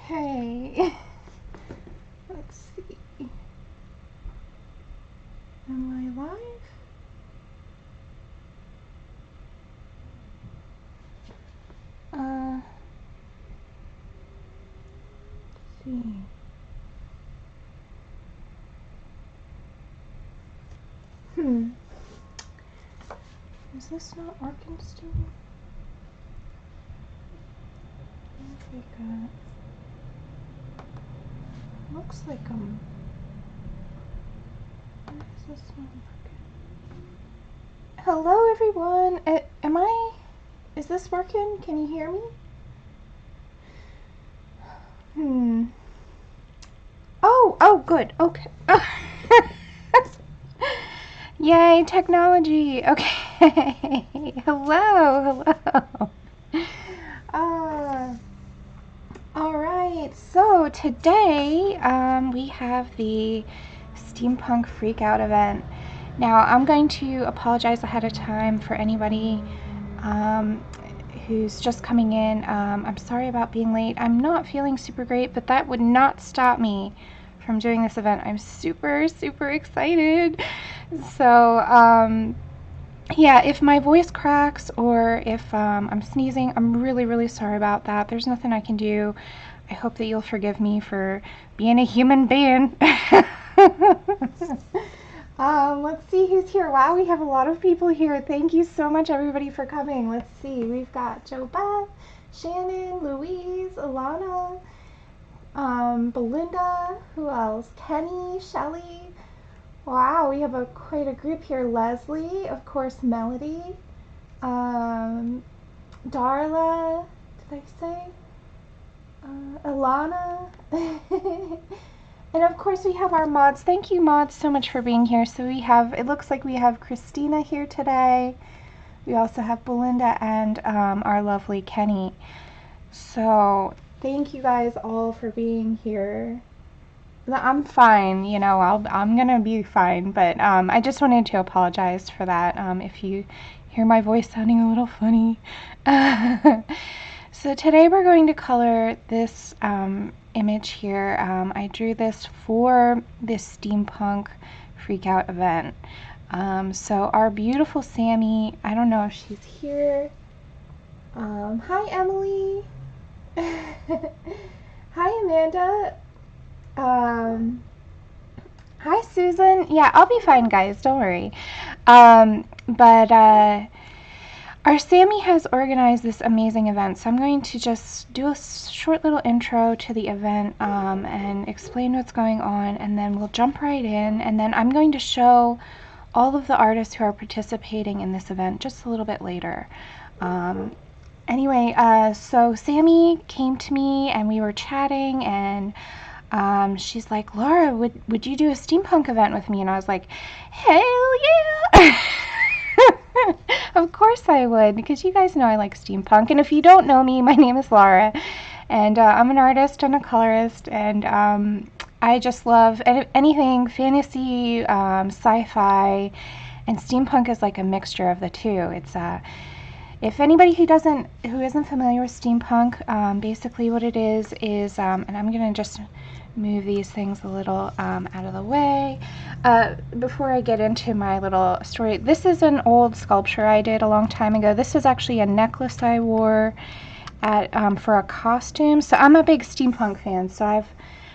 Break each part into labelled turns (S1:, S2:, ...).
S1: Okay. Let's see. Am I live? Let's see. Is this not working still? Looks like why is this not working? Hello everyone. Is this working? Can you hear me? Oh, good. Okay. Yay, technology. Okay. Hello. All right. So today we have the Steampunk Freakout event. Now I'm going to apologize ahead of time for anybody who's just coming in. I'm sorry about being late. I'm not feeling super great, but that would not stop me from doing this event. I'm super excited. So yeah, if my voice cracks or if I'm sneezing, I'm really sorry about that. There's nothing I can do. I hope that you'll forgive me for being a human being. Let's see who's here. Wow, we have a lot of people here. Thank you so much, everybody, for coming. Let's see. We've got Joe Beth, Shannon, Louise, Alana, Belinda, who else? Kenny, Shelly. Wow, we have quite a group here. Leslie, of course, Melody, Darla, did I say? Alana. And of course we have our mods. Thank you, mods, so much for being here. So it looks like we have Christina here today. We also have Belinda and our lovely Kenny. So thank you guys all for being here. I'm fine, you know, I'm gonna be fine, but I just wanted to apologize for that if you hear my voice sounding a little funny. So today we're going to color this image here. I drew this for this Steampunk Freakout event. So our beautiful Sammie, I don't know if she's here. Hi Emily. Hi Amanda. Hi Susan. Yeah, I'll be fine, guys, don't worry. Our Sammie has organized this amazing event, so I'm going to just do a short little intro to the event and explain what's going on, and then we'll jump right in, and then I'm going to show all of the artists who are participating in this event just a little bit later. Anyway, so Sammie came to me and we were chatting, and she's like, Laura, would you do a steampunk event with me? And I was like, hell yeah! Of course I would, because you guys know I like steampunk. And if you don't know me, my name is Laura, and I'm an artist and a colorist, and I just love anything fantasy, sci-fi, and steampunk is like a mixture of the two. It's if anybody who isn't familiar with steampunk, basically what it is, and I'm gonna just move these things a little out of the way before I get into my little story. This is an old sculpture I did a long time ago. This is actually a necklace I wore at for a costume. So I'm a big steampunk fan, so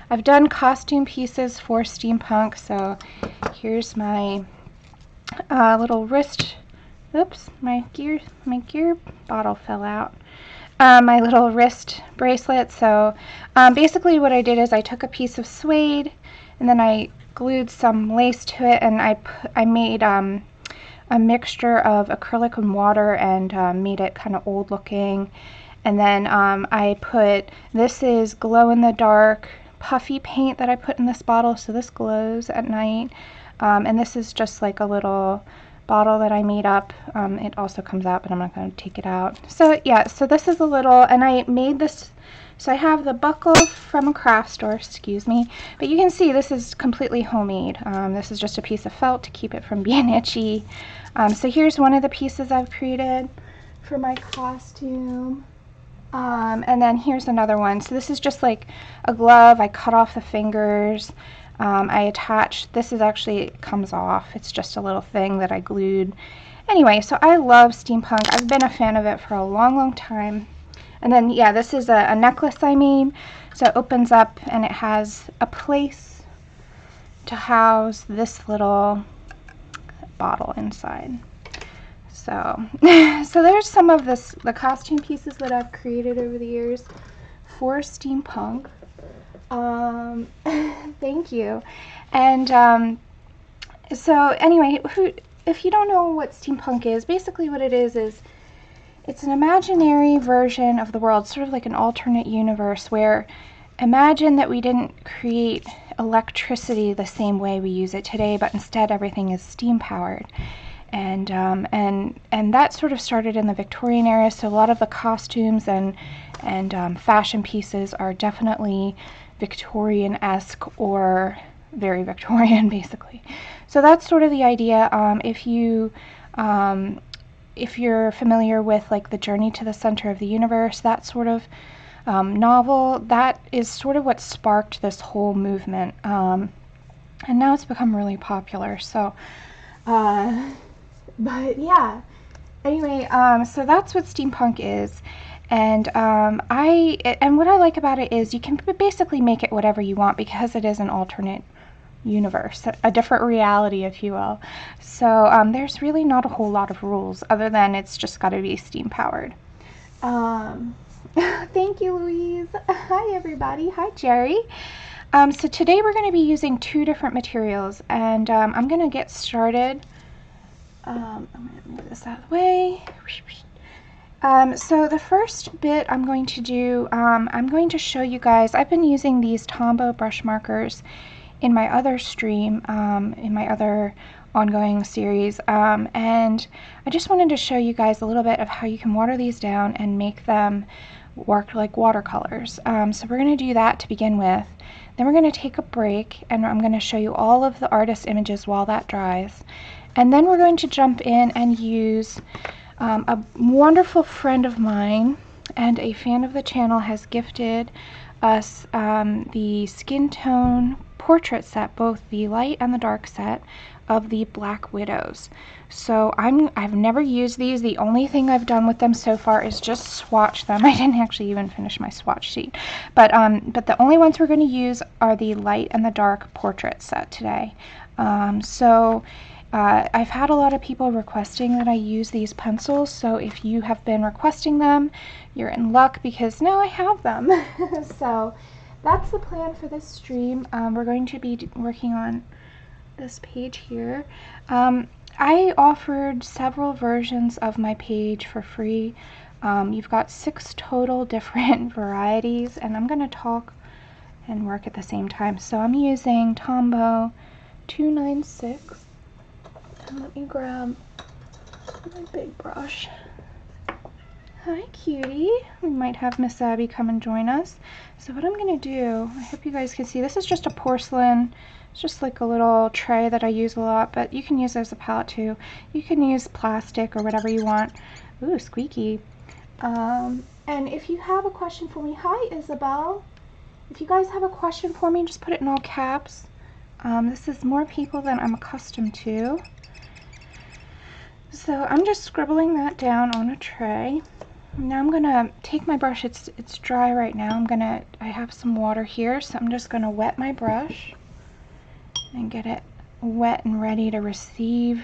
S1: I've done costume pieces for steampunk. So here's my little wrist. Oops, my gear bottle fell out. My little wrist bracelet. So basically what I did is I took a piece of suede and then I glued some lace to it, and I made a mixture of acrylic and water and made it kind of old looking. And then this is glow in the dark puffy paint that I put in this bottle, so this glows at night. And this is just like a little bottle that I made up. It also comes out, but I'm not going to take it out. So yeah, so this is a little, and I made this, so I have the buckle from a craft store, excuse me, but you can see this is completely homemade. This is just a piece of felt to keep it from being itchy. So here's one of the pieces I've created for my costume. And then here's another one. So this is just like a glove. I cut off the fingers. I attached, this is actually, it comes off. It's just a little thing that I glued. Anyway, so I love steampunk. I've been a fan of it for a long, long time. And then, yeah, this is a necklace I made. So it opens up and it has a place to house this little bottle inside. So, so there's some of the costume pieces that I've created over the years for steampunk. Thank you. And so anyway, if you don't know what steampunk is, basically what it is it's an imaginary version of the world, sort of like an alternate universe where imagine that we didn't create electricity the same way we use it today, but instead everything is steam powered. And that sort of started in the Victorian era, so a lot of the costumes and fashion pieces are definitely Victorian-esque or very Victorian, basically. So that's sort of the idea. If you're familiar with like the Journey to the Center of the Universe, that sort of novel, that is sort of what sparked this whole movement. And now it's become really popular. So, but yeah. Anyway, so that's what steampunk is. And what I like about it is you can basically make it whatever you want because it is an alternate universe, a different reality, if you will. So there's really not a whole lot of rules other than it's just got to be steam powered. Thank you, Louise. Hi, everybody. Hi, Jerry. So today we're going to be using two different materials, and I'm going to get started. I'm going to move this out of the way. So the first bit I'm going to do, I'm going to show you guys, I've been using these Tombow brush markers in my other stream, in my other ongoing series, and I just wanted to show you guys a little bit of how you can water these down and make them work like watercolors. So we're going to do that to begin with. Then we're going to take a break, and I'm going to show you all of the artist images while that dries. And then we're going to jump in and use a wonderful friend of mine and a fan of the channel has gifted us the skin tone portrait set, both the light and the dark set of the Black Widows. So I've never used these. The only thing I've done with them so far is just swatch them. I didn't actually even finish my swatch sheet. But the only ones we're going to use are the light and the dark portrait set today. I've had a lot of people requesting that I use these pencils, so if you have been requesting them, you're in luck because now I have them. So that's the plan for this stream. We're going to be working on this page here. I offered several versions of my page for free. You've got 6 total different varieties, and I'm going to talk and work at the same time. So I'm using Tombow 296. Let me grab my big brush. Hi, cutie. We might have Miss Abby come and join us. So what I'm going to do, I hope you guys can see, this is just a porcelain. It's just like a little tray that I use a lot, but you can use it as a palette too. You can use plastic or whatever you want. Ooh, squeaky. And if you have a question for me, hi, Isabel. If you guys have a question for me, just put it in all caps. This is more people than I'm accustomed to. So I'm just scribbling that down on a tray. Now I'm gonna take my brush, it's dry right now. I have some water here, so I'm just gonna wet my brush and get it wet and ready to receive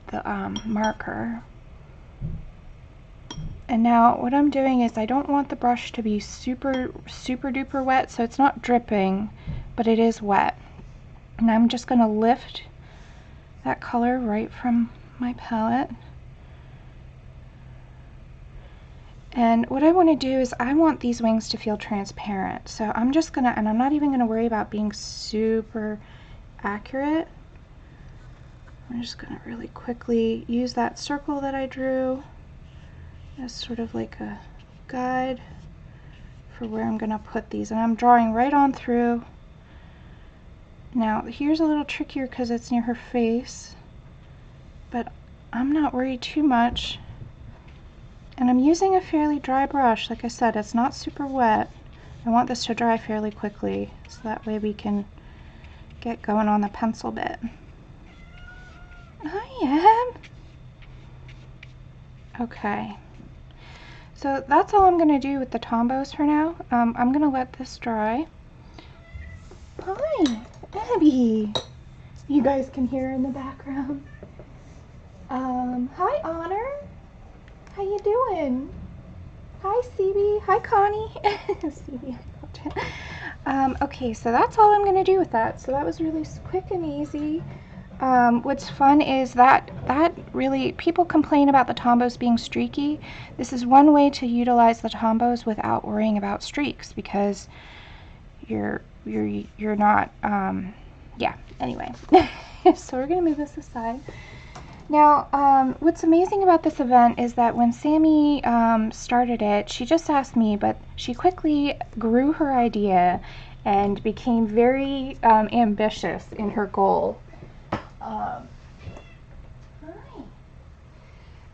S1: the marker. And now what I'm doing is I don't want the brush to be super duper wet, so it's not dripping, but it is wet. And I'm just gonna lift that color right from my palette. And what I want to do is I want these wings to feel transparent. So I'm just gonna, and I'm not even gonna worry about being super accurate. I'm just gonna really quickly use that circle that I drew as sort of like a guide for where I'm gonna put these. And I'm drawing right on through. Now here's a little trickier because it's near her face, but I'm not worried too much. And I'm using a fairly dry brush. Like I said, it's not super wet. I want this to dry fairly quickly, so that way we can get going on the pencil bit. I am. Okay. So that's all I'm going to do with the tombos for now. I'm going to let this dry. Hi, Abby. You guys can hear in the background. Hi, Honor. How you doing? Hi, CB. Hi, Connie. CB, okay, so that's all I'm going to do with that. So that was really quick and easy. What's fun is that really, people complain about the tombos being streaky. This is one way to utilize the tombos without worrying about streaks, because you're not, yeah, anyway. So we're going to move this aside. Now, what's amazing about this event is that when Sammie started it, she just asked me, but she quickly grew her idea and became very ambitious in her goal.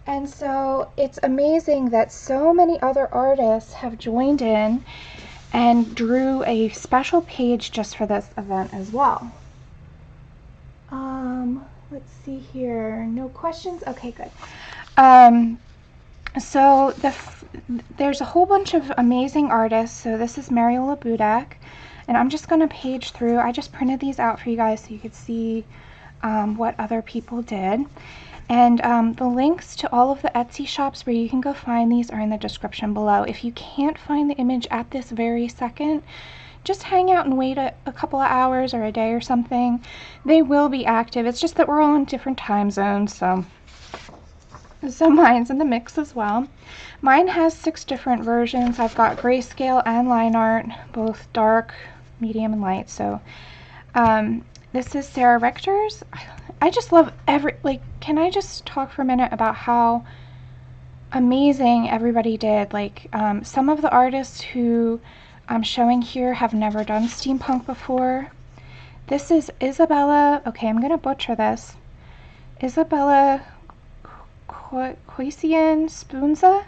S1: And so it's amazing that so many other artists have joined in and drew a special page just for this event as well. Let's see here. No questions? Okay, good. So there's a whole bunch of amazing artists. So this is Mariola Budek, and I'm just going to page through. I just printed these out for you guys so you could see what other people did. And the links to all of the Etsy shops where you can go find these are in the description below. If you can't find the image at this very second, just hang out and wait a couple of hours or a day or something. They will be active. It's just that we're all in different time zones, so mine's in the mix as well. Mine has 6 different versions. I've got grayscale and line art, both dark, medium, and light. So this is Sarah Richter's. I just love can I just talk for a minute about how amazing everybody did? Like, some of the artists who I'm showing here have never done steampunk before. This is Izabela. Okay, I'm going to butcher this. Izabela Kwiecień-Szpuna.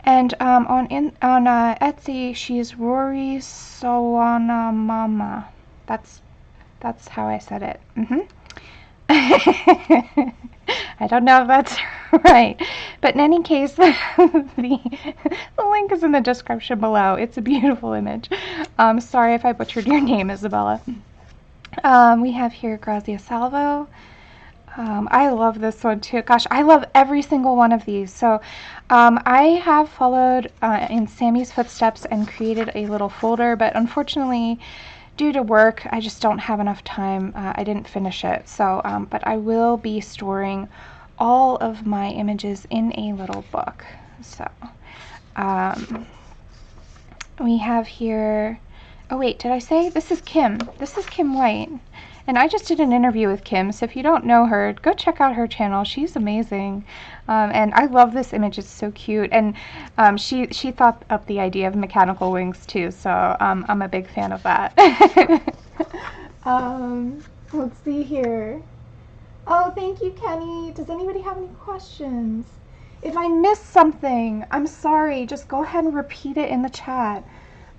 S1: And on Etsy, she's Rozrysowanamama. That's how I said it. I don't know if that's right, but in any case, the link is in the description below. It's a beautiful image. Sorry if I butchered your name, Izabela. We have here Grazia Salvo. I love this one too. Gosh, I love every single one of these. So I have followed in Sammie's footsteps and created a little folder, but unfortunately, due to work, I just don't have enough time. I didn't finish it. So, but I will be storing all of my images in a little book. So, we have here, oh wait, did I say? This is Kim. This is Kim White. And I just did an interview with Kim, so if you don't know her, go check out her channel. She's amazing. And I love this image. It's so cute. And she thought up the idea of mechanical wings too, so I'm a big fan of that. Let's see here. Oh, thank you, Kenny. Does anybody have any questions? If I missed something, I'm sorry. Just go ahead and repeat it in the chat.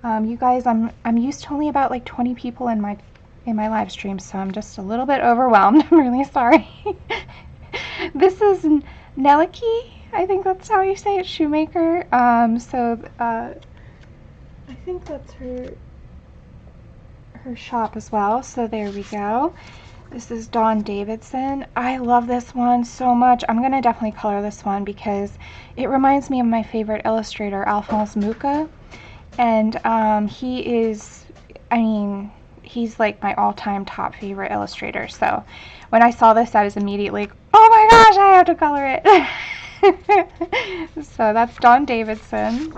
S1: You guys, I'm used to only about like 20 people in my live stream, so I'm just a little bit overwhelmed. I'm really sorry. This is Nelleke, I think that's how you say it, Schoemaker. I think that's her shop as well, so there we go. This is D Davidson. I love this one so much. I'm gonna definitely color this one because it reminds me of my favorite illustrator, Alphonse Mucha, and he is, I mean, he's like my all-time top favorite illustrator. So when I saw this, I was immediately like, oh my gosh, I have to color it. So that's D Davidson.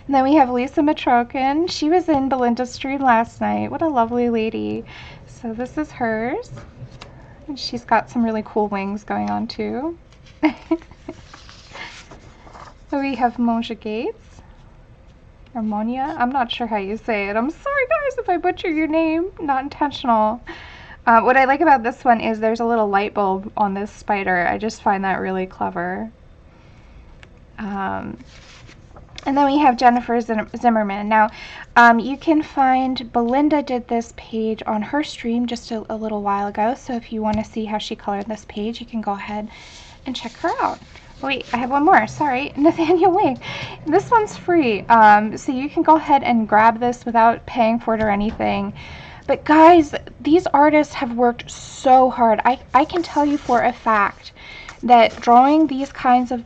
S1: And then we have Lisa Mitrokhin. She was in Belinda's stream last night. What a lovely lady. So this is hers. And she's got some really cool wings going on too. We have Monja Gates. Or Monja, I'm not sure how you say it. I'm sorry guys if I butcher your name, not intentional. What I like about this one is there's a little light bulb on this spider. I just find that really clever. And then we have Jennifer Zimmerman. Now, you can find Belinda did this page on her stream just a little while ago. So if you want to see how she colored this page, you can go ahead and check her out. Wait, I have one more. Sorry, Nathaniel Wake. This one's free, so you can go ahead and grab this without paying for it or anything. But guys, these artists have worked so hard. I can tell you for a fact that drawing these kinds of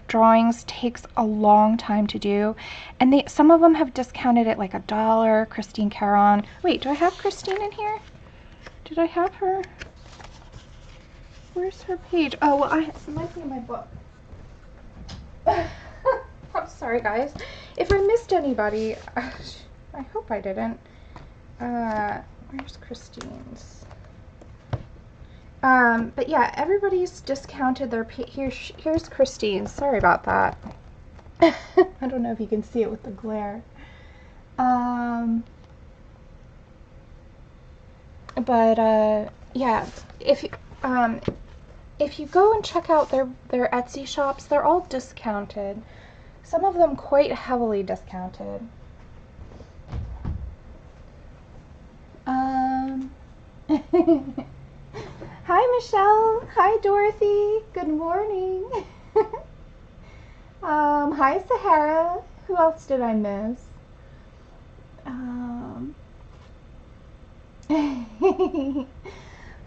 S1: drawings takes a long time to do, and some of them have discounted it like $1. Christine Karron. Wait, do I have Christine in here? Did I have her? Where's her page? Oh, well, it might be in my book. I'm sorry, guys. If I missed anybody, I hope I didn't. Where's Christine's? But yeah, everybody's discounted their here's Christine's. Sorry about that. I don't know if you can see it with the glare. Yeah, if you go and check out their Etsy shops, they're all discounted. Some of them quite heavily discounted. Hi, Michelle. Hi, Dorothy. Good morning. Hi, Sahara. Who else did I miss?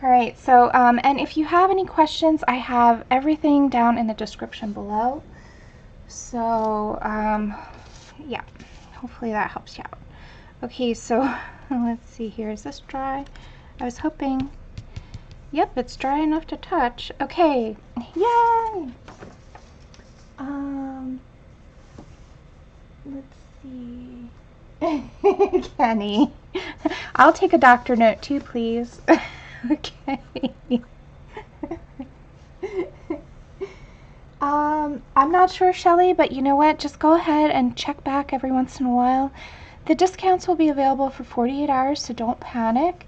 S1: All right, so, and if you have any questions, I have everything down in the description below. So, yeah, hopefully that helps you out. Okay, so let's see here. Is this dry? I was hoping. Yep, it's dry enough to touch. Okay, yay! Let's see. Kenny. I'll take a doctor note too, please. Okay. I'm not sure, Shelly, but you know what? Just go ahead and check back every once in a while. The discounts will be available for 48 hours, so don't panic.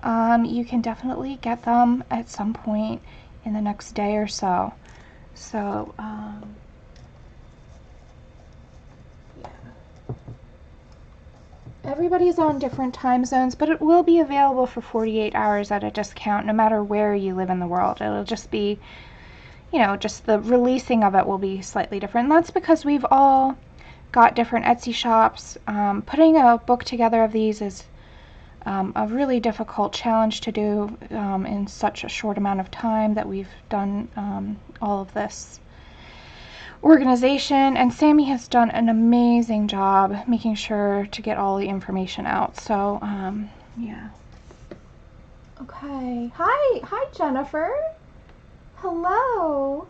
S1: You can definitely get them at some point in the next day or so. So, yeah. Everybody's on different time zones, but it will be available for 48 hours at a discount no matter where you live in the world. It'll just be, you know, just the releasing of it will be slightly different. And that's because we've all got different Etsy shops. Putting a book together of these is a really difficult challenge to do in such a short amount of time that we've done all of this organization, and Sammie has done an amazing job making sure to get all the information out. So yeah. Okay. Hi Jennifer. Hello.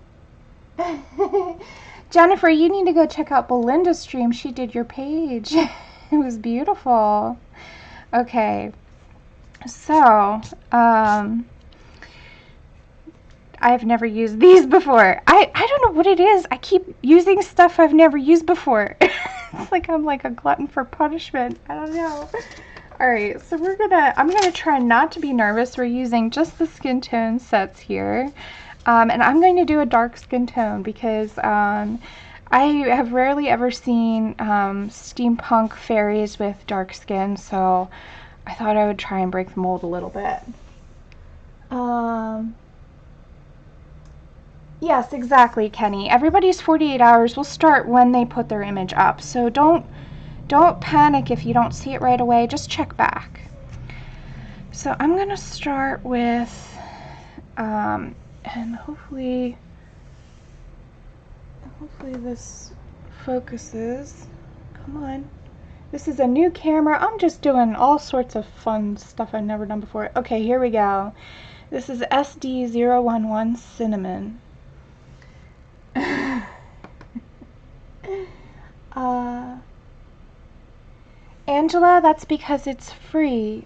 S1: Jennifer, you need to go check out Belinda's stream. She did your page. It was beautiful. Okay, so I've never used these before. I don't know what it is. I keep using stuff I've never used before. It's like I'm like a glutton for punishment. I don't know. All right, so I'm gonna try not to be nervous. We're using just the skin tone sets here, and I'm going to do a dark skin tone because I have rarely ever seen steampunk fairies with dark skin, so I thought I would try and break the mold a little bit. Yes, exactly, Kenny. Everybody's 48 hours will start when they put their image up, so don't panic if you don't see it right away. Just check back. So I'm going to start with, and hopefully this focuses. Come on. This is a new camera. I'm just doing all sorts of fun stuff I've never done before. Okay, here we go. This is SD011 Cinnamon. Angela, that's because it's free.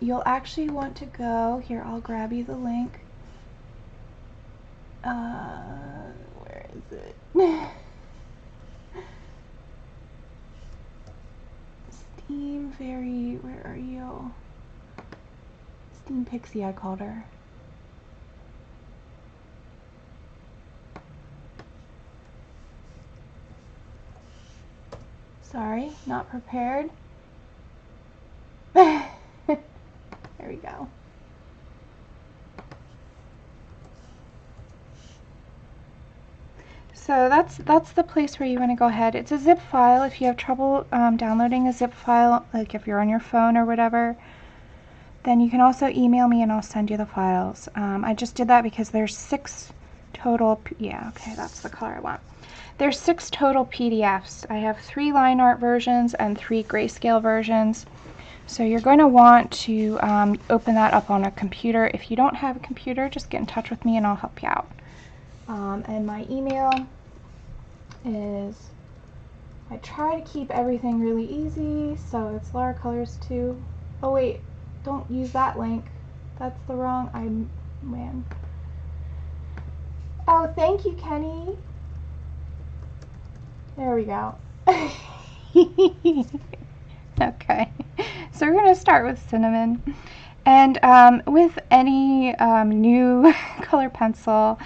S1: You'll actually want to go, here, I'll grab you the link. Where is it? Where are you? Steam Pixie, I called her. Sorry, not prepared. There we go. So that's the place where you want to go ahead. It's a zip file. If you have trouble downloading a zip file, like if you're on your phone or whatever, then you can also email me and I'll send you the files. I just did that because there's 6 total, yeah, okay, that's the color I want. There's 6 total PDFs. I have 3 line art versions and 3 grayscale versions. So you're going to want to open that up on a computer. If you don't have a computer, just get in touch with me and I'll help you out. And my email is, I try to keep everything really easy, so it's lauracolorstoo. Oh wait, don't use that link. That's the wrong, man. Oh, thank you, Kenny. There we go. Okay, so we're going to start with cinnamon. And with any new color pencil,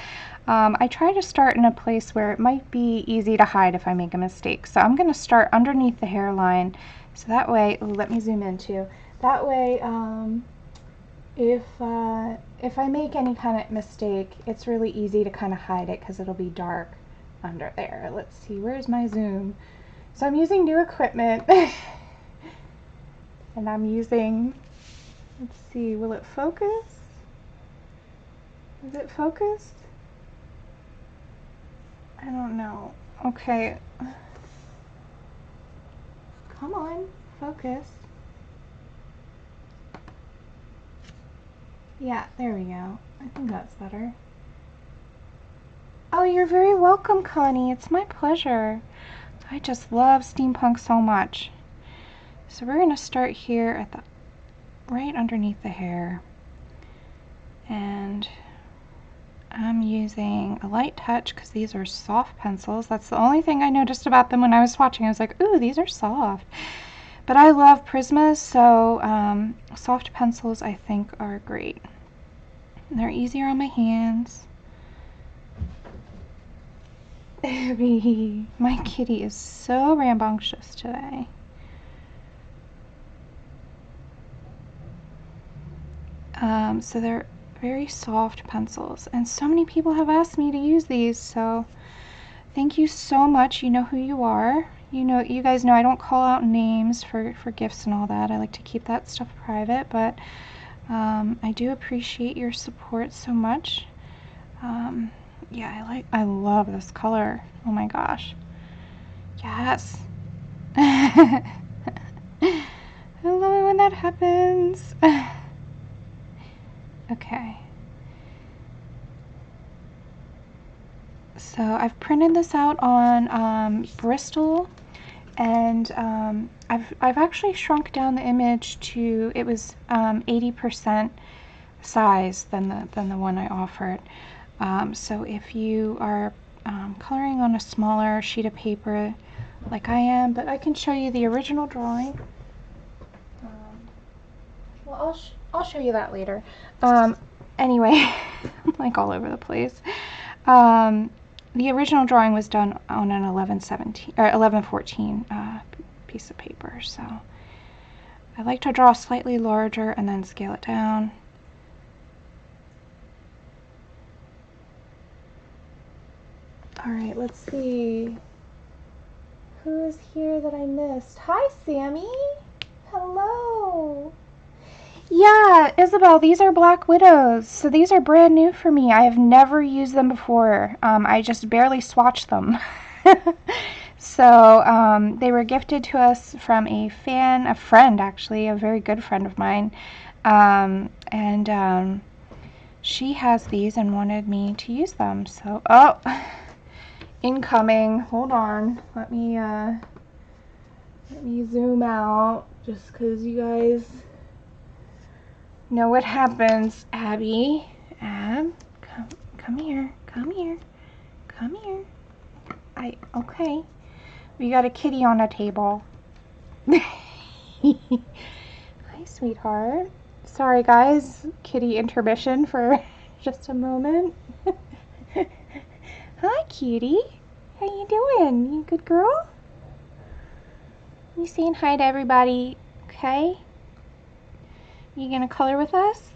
S1: I try to start in a place where it might be easy to hide if I make a mistake. So I'm going to start underneath the hairline. So that way, let me zoom in too. That way, if I make any kind of mistake, it's really easy to kind of hide it because it'll be dark under there. Let's see, where's my zoom? So I'm using new equipment. And I'm using, let's see, will it focus? Is it focused? I don't know. Okay. Come on, focus. Yeah, there we go. I think that's better. Oh, you're very welcome, Connie. It's my pleasure. I just love steampunk so much. So we're going to start here at the right underneath the hair. And I'm using a light touch because these are soft pencils. That's the only thing I noticed about them when I was swatching. I was like, ooh, these are soft. But I love Prismas, so soft pencils I think are great. And they're easier on my hands. My kitty is so rambunctious today. So they're very soft pencils, and so many people have asked me to use these, so thank you so much. You know who you are. You guys know I don't call out names for gifts and all that. I like to keep that stuff private, but I do appreciate your support so much. Yeah, I love this color. Oh my gosh. Yes. I love it when that happens. Okay. So I've printed this out on Bristol, and I've actually shrunk down the image to, it was 80% size than the one I offered. So if you are coloring on a smaller sheet of paper like I am, but I can show you the original drawing. Well, I'll show you that later. Anyway, I'm like all over the place. The original drawing was done on an 1114 piece of paper, so I like to draw slightly larger and then scale it down. All right, let's see. Who is here that I missed? Hi, Sammie. Hello. Yeah, Isabel, these are Black Widows. So these are brand new for me. I have never used them before. I just barely swatched them. So they were gifted to us from a friend actually, a very good friend of mine. She has these and wanted me to use them. So, oh, incoming. Hold on. Let me zoom out just because you guys know what happens. Ab, come here. Okay. We got a kitty on a table. Hi, sweetheart. Sorry, guys. Kitty intermission for just a moment. Hi, cutie. How you doing? You good girl? You saying hi to everybody, okay? You gonna color with us?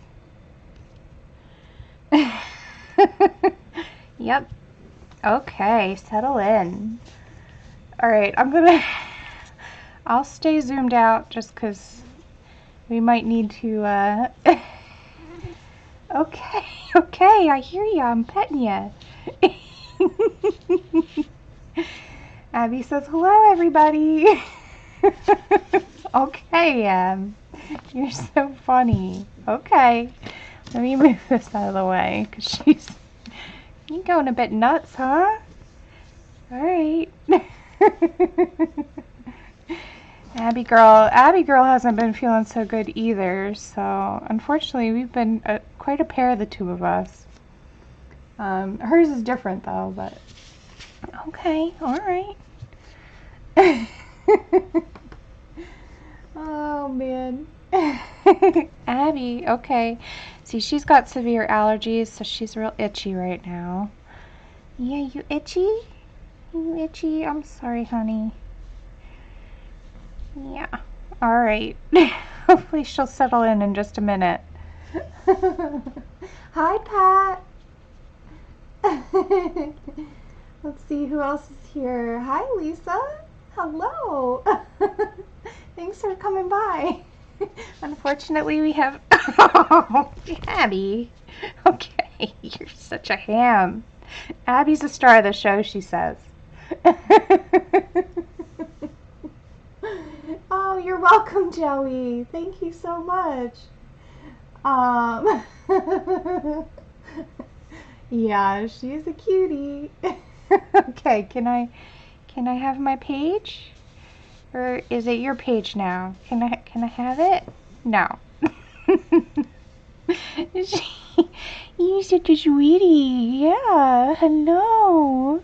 S1: Yep. Okay, settle in. Alright, I'll stay zoomed out just because we might need to, Okay, I hear ya, I'm petting ya. Abby says, hello, everybody. Okay, you're so funny. Okay, let me move this out of the way, because you're going a bit nuts, huh? Alright. Abby girl hasn't been feeling so good either, so unfortunately we've been quite a pair, the two of us. Hers is different though, but okay, alright. Oh man. Abby, okay. See, she's got severe allergies, so she's real itchy right now. Yeah, you itchy? You itchy? I'm sorry, honey. Yeah. Alright. Hopefully she'll settle in just a minute. Hi, Pat. Let's see who else is here. Hi, Lisa. Hello. Thanks for coming by. Unfortunately, we have... Oh, Abby. Okay, you're such a ham. Abby's the star of the show, she says. Oh, you're welcome, Joey. Thank you so much. Yeah, she's a cutie. Okay, can I have my page? Or is it your page now? Can I have it? No. You're such a sweetie. Yeah, hello.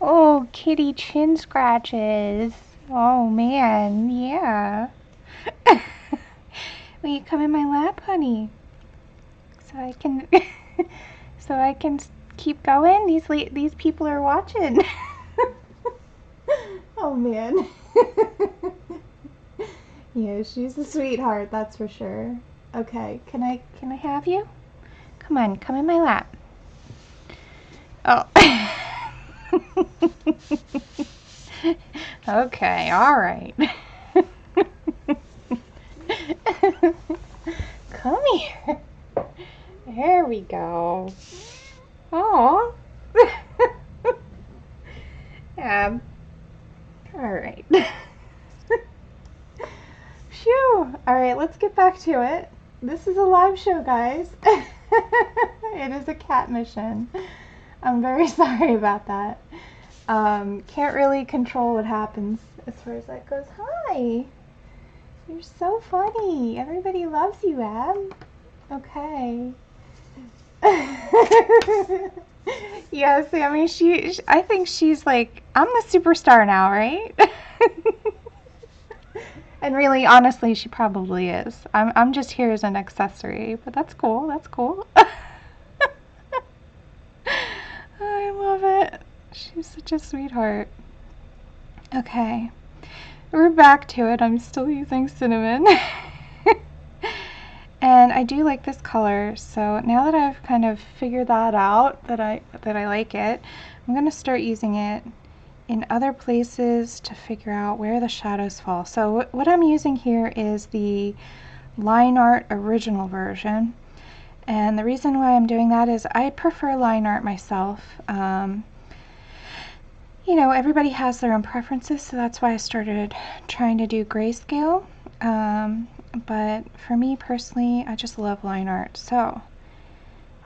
S1: Oh, kitty chin scratches. Oh man, yeah. Will you come in my lap, honey? So I can keep going. These people are watching. Oh man. Yeah, she's a sweetheart, that's for sure. Okay, can I have you? Come on, come in my lap. Oh. Okay, all right. Come here. There we go. Oh. Yeah. All right. Phew. All right, let's get back to it. This is a live show, guys. It is a cat mission. I'm very sorry about that. Can't really control what happens as far as that goes. Hi. You're so funny. Everybody loves you, Ab. Okay. Yeah, Sammie, I think she's like, I'm the superstar now, right? And really, honestly, she probably is. I'm just here as an accessory, but that's cool. That's cool. I love it. She's such a sweetheart. Okay, we're back to it. I'm still using cinnamon. And I do like this color, so now that I've kind of figured that out, that I like it, I'm going to start using it in other places to figure out where the shadows fall. So what I'm using here is the line art original version, and the reason why I'm doing that is I prefer line art myself. You know, everybody has their own preferences, so that's why I started trying to do grayscale. But for me personally, I just love line art, so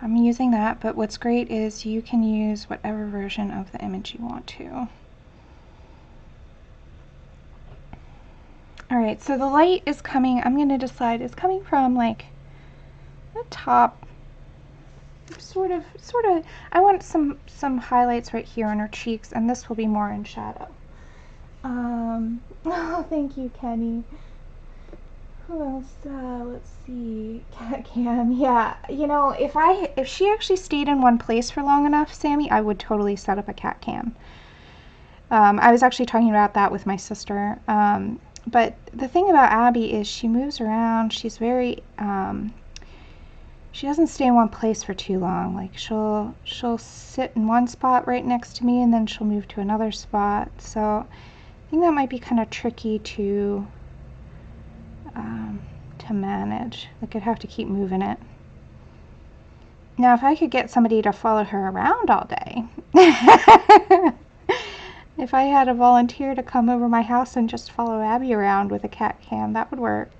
S1: I'm using that. But what's great is you can use whatever version of the image you want to. Alright, so the light is coming, I'm going to decide, is coming from like the top, sort of, I want some highlights right here on her cheeks, and this will be more in shadow. Oh, thank you, Kenny. Who else? Let's see. Cat cam. Yeah, you know, if she actually stayed in one place for long enough, Sammie, I would totally set up a cat cam. I was actually talking about that with my sister. But the thing about Abby is she moves around. She's very, she doesn't stay in one place for too long. Like she'll sit in one spot right next to me, and then she'll move to another spot. So I think that might be kind of tricky to manage. Like I'd have to keep moving it. Now, if I could get somebody to follow her around all day, if I had a volunteer to come over my house and just follow Abby around with a cat cam, that would work.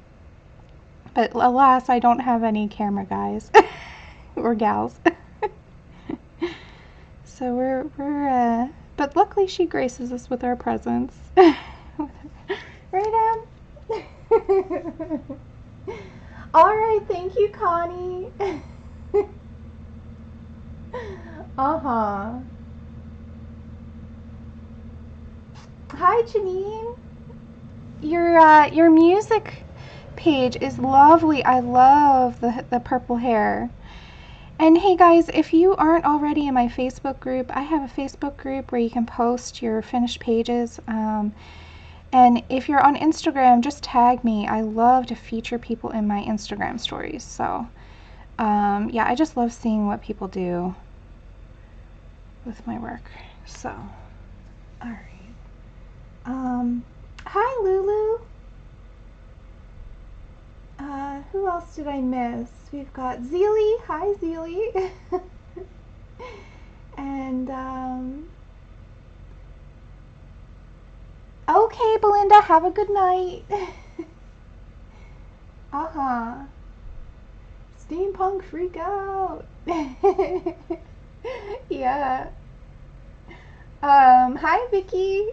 S1: But alas, I don't have any camera guys or gals. So we're but luckily she graces us with our presence. Right, Em? All right, thank you, Connie. Uh-huh. Hi, Janine. Your music page is lovely. I love the purple hair. And hey guys, if you aren't already in my Facebook group, I have a Facebook group where you can post your finished pages. And if you're on Instagram, just tag me. I love to feature people in my Instagram stories. So yeah, I just love seeing what people do with my work. So, all right. Hi, Lulu. Who else did I miss? We've got Zeely. Hi, Zeely. And, okay, Belinda, have a good night. Uh-huh. Steampunk freakout. Yeah. Hi, Vicky.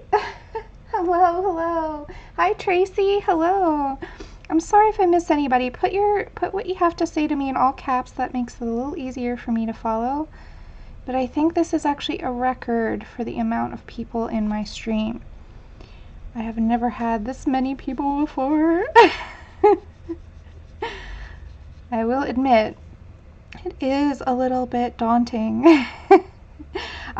S1: Hello, hello. Hi, Tracy. Hello. I'm sorry if I miss anybody. Put what you have to say to me in all caps. That makes it a little easier for me to follow. But I think this is actually a record for the amount of people in my stream. I have never had this many people before. I will admit, it is a little bit daunting.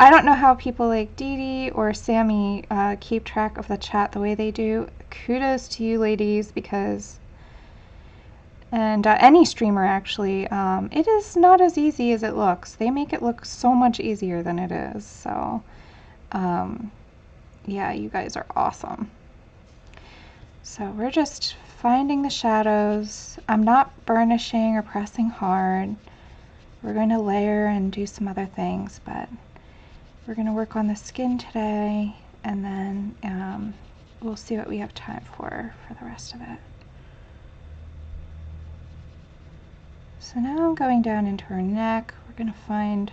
S1: I don't know how people like Dee Dee or Sammie keep track of the chat the way they do. Kudos to you ladies, because, and any streamer actually, it is not as easy as it looks. They make it look so much easier than it is. So yeah, you guys are awesome. So we're just finding the shadows. I'm not burnishing or pressing hard. We're going to layer and do some other things, but we're going to work on the skin today, and then we'll see what we have time for the rest of it. So now I'm going down into her neck. We're going to find,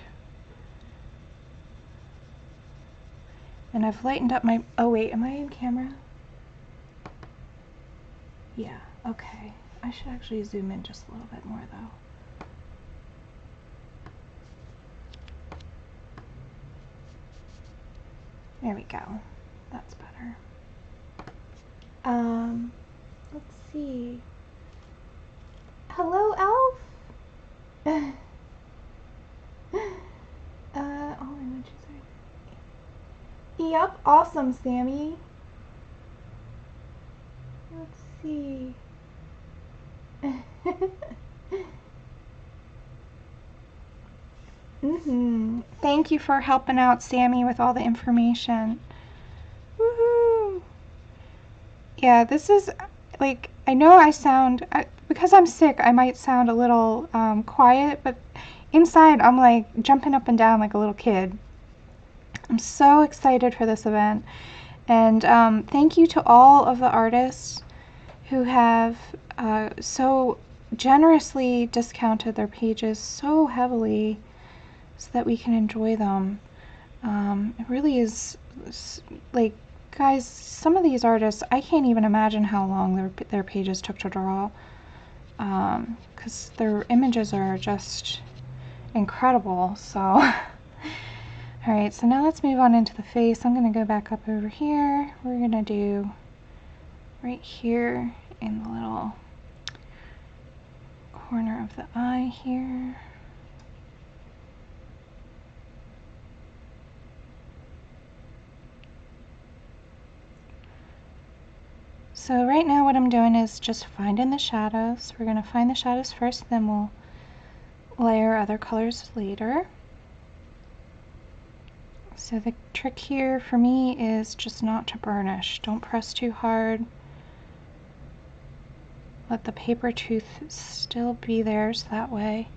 S1: and I've lightened up my, oh wait, am I in camera? Yeah, okay. I should actually zoom in just a little bit more though. There we go. That's better. Let's see. Hello, Elf? Oh, I want you to. Yep, awesome, Sammie. Let's see. Thank you for helping out Sammie with all the information. Woohoo! Yeah, this is, like, I know I sound, because I'm sick, I might sound a little quiet, but inside I'm like jumping up and down like a little kid. I'm so excited for this event. And thank you to all of the artists who have so generously discounted their pages so heavily so that we can enjoy them. It really is, like, guys, some of these artists, I can't even imagine how long their pages took to draw, because their images are just incredible. So alright, so now let's move on into the face. I'm going to go back up over here. We're going to do right here in the little corner of the eye here. So right now what I'm doing is just finding the shadows. We're going to find the shadows first, then we'll layer other colors later. So the trick here for me is just not to burnish. Don't press too hard. Let the paper tooth still be there, so that way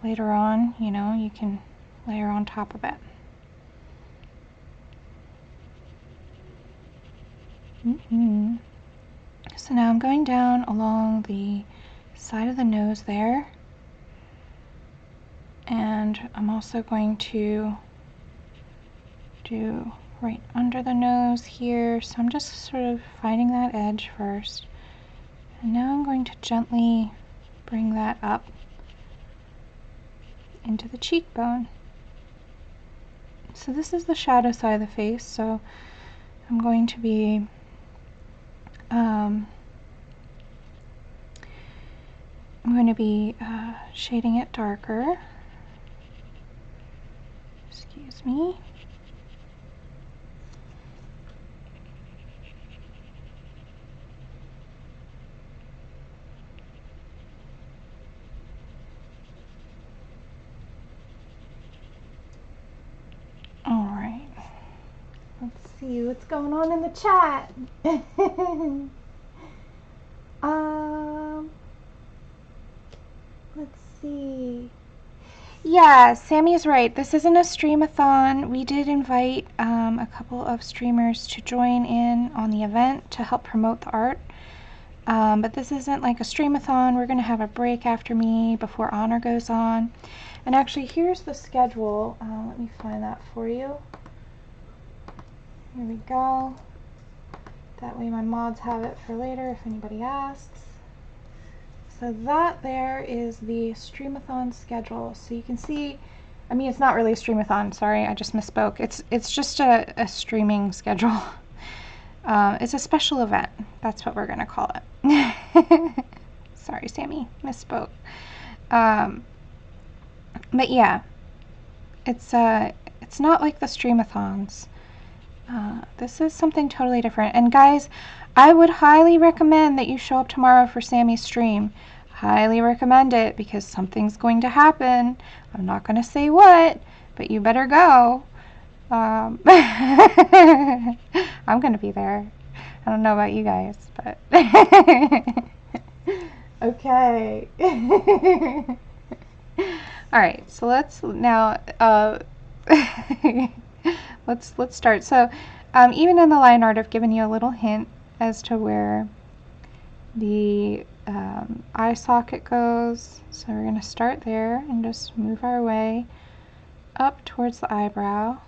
S1: later on, you know, you can layer on top of it. So now I'm going down along the side of the nose there, and I'm also going to do right under the nose here. So I'm just sort of finding that edge first, and now I'm going to gently bring that up into the cheekbone. So this is the shadow side of the face, so I'm going to be shading it darker. Excuse me. All right. Let's see what's going on in the chat. Let's see. Yeah, Sammie's right. This isn't a streamathon. We did invite a couple of streamers to join in on the event to help promote the art. But this isn't like a streamathon. We're going to have a break after me before Honor goes on. And actually, here's the schedule. Let me find that for you. Here we go. That way my mods have it for later if anybody asks. So that there is the streamathon schedule. So you can see, I mean, it's not really a streamathon, sorry, I just misspoke. It's just a streaming schedule. It's a special event. That's what we're gonna call it. Sorry, Sammie, misspoke. But yeah, it's not like the streamathons. This is something totally different. And guys, I would highly recommend that you show up tomorrow for Sammie's stream. Highly recommend it, because something's going to happen. I'm not going to say what, but you better go. I'm going to be there. I don't know about you guys, but okay. All right, so let's now let's start. So even in the line art, I've given you a little hint as to where the eye socket goes. So we're going to start there and just move our way up towards the eyebrow,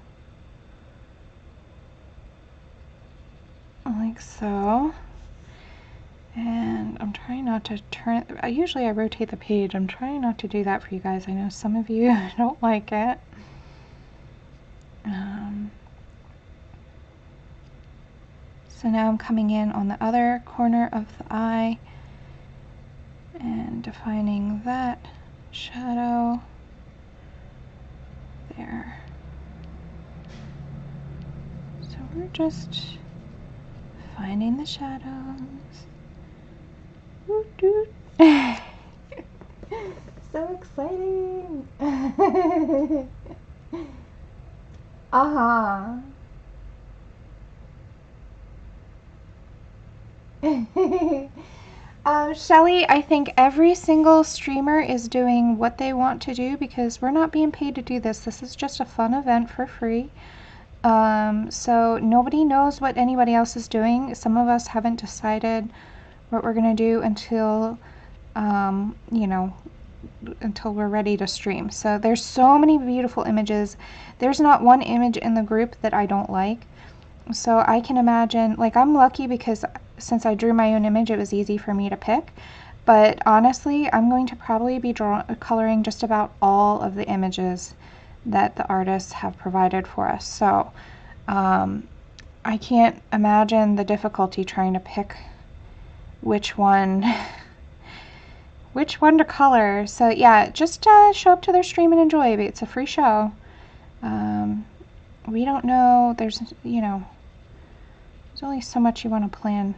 S1: like so. And I'm trying not to turn it. Usually I rotate the page. I'm trying not to do that for you guys. I know some of you don't like it. So now I'm coming in on the other corner of the eye and defining that shadow there. So we're just finding the shadows. Woot doot. So exciting. Shelly, I think every single streamer is doing what they want to do, because we're not being paid to do this. This is just a fun event for free. So nobody knows what anybody else is doing. Some of us haven't decided what we're going to do until, you know, until we're ready to stream. So there's so many beautiful images. There's not one image in the group that I don't like. So I can imagine, like, I'm lucky because since I drew my own image, it was easy for me to pick. But honestly, I'm going to probably be coloring just about all of the images that the artists have provided for us. So I can't imagine the difficulty trying to pick which one to color. So yeah, just show up to their stream and enjoy. It's a free show. We don't know, there's, you know, there's only so much you want to plan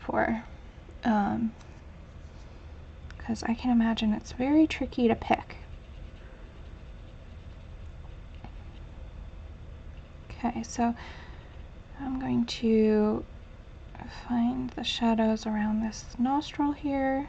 S1: for, because I can imagine it's very tricky to pick. Okay, so I'm going to find the shadows around this nostril here.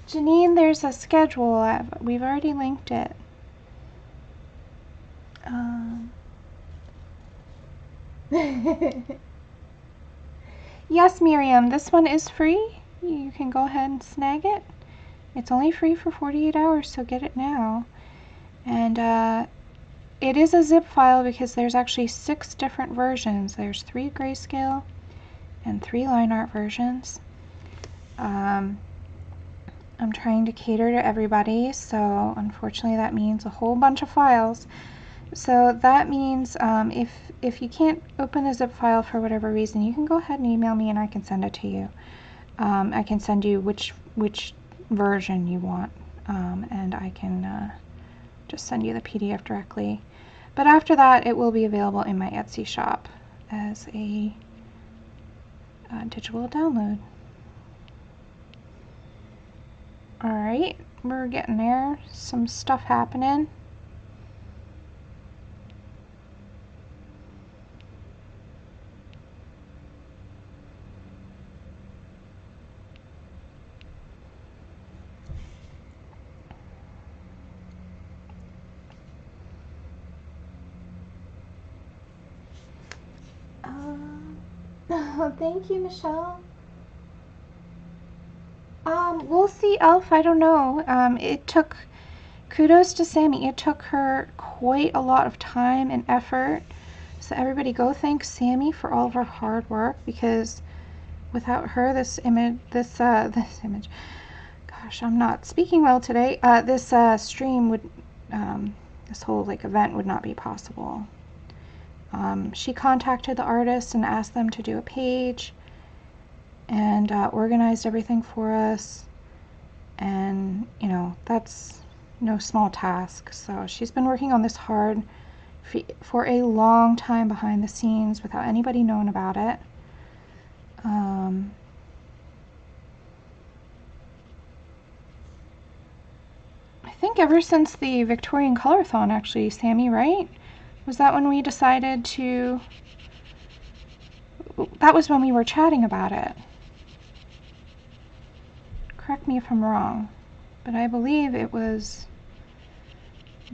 S1: Janine, there's a schedule. We've already linked it. Yes, Miriam, this one is free. You can go ahead and snag it. It's only free for 48 hours, so get it now. And it is a zip file because there's actually 6 different versions. There's 3 grayscale and 3 line art versions. I'm trying to cater to everybody, so unfortunately that means a whole bunch of files. So that means if you can't open the zip file for whatever reason, you can go ahead and email me and I can send it to you. I can send you which version you want, and I can just send you the PDF directly. But after that, it will be available in my Etsy shop as a digital download. Alright, we're getting there. Some stuff happening. Oh, thank you, Michelle. We'll see, Elf. I don't know. Kudos to Sammie. It took her quite a lot of time and effort. So everybody go thank Sammie for all of her hard work, because without her, this image, gosh, I'm not speaking well today. This stream would, this whole event would not be possible. She contacted the artists and asked them to do a page, and organized everything for us, and that's no small task. So she's been working on this hard for a long time behind the scenes without anybody knowing about it. I think ever since the Victorian Colorathon, actually, Sammie, right? Was that when we decided to... That was when we were chatting about it. Correct me if I'm wrong, but I believe it was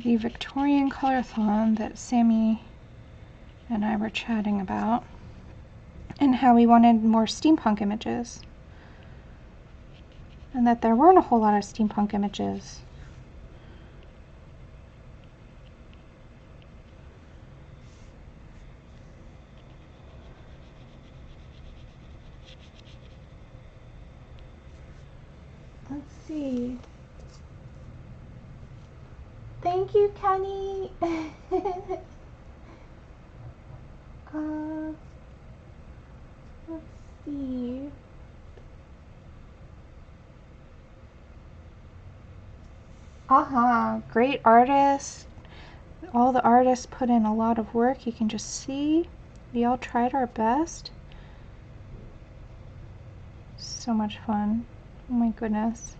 S1: the Victorian Colorathon that Sammie and I were chatting about, and how we wanted more steampunk images, and that there weren't a whole lot of steampunk images. Let's see. Thank you, Kenny. Let's see. Great artist. All the artists put in a lot of work. You can just see. We all tried our best. So much fun. Oh my goodness.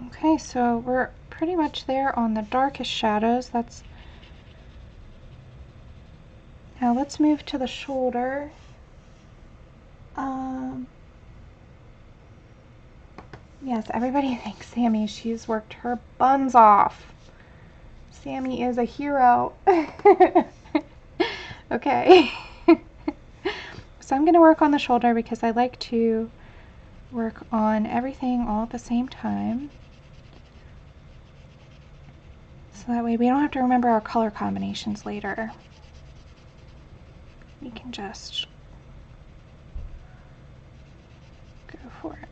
S1: Okay, so we're pretty much there on the darkest shadows. Now let's move to the shoulder. Yes, everybody thanks Sammie. She's worked her buns off. Sammie is a hero. Okay. So I'm going to work on the shoulder because I like to work on everything all at the same time. So that way we don't have to remember our color combinations later. We can just go for it.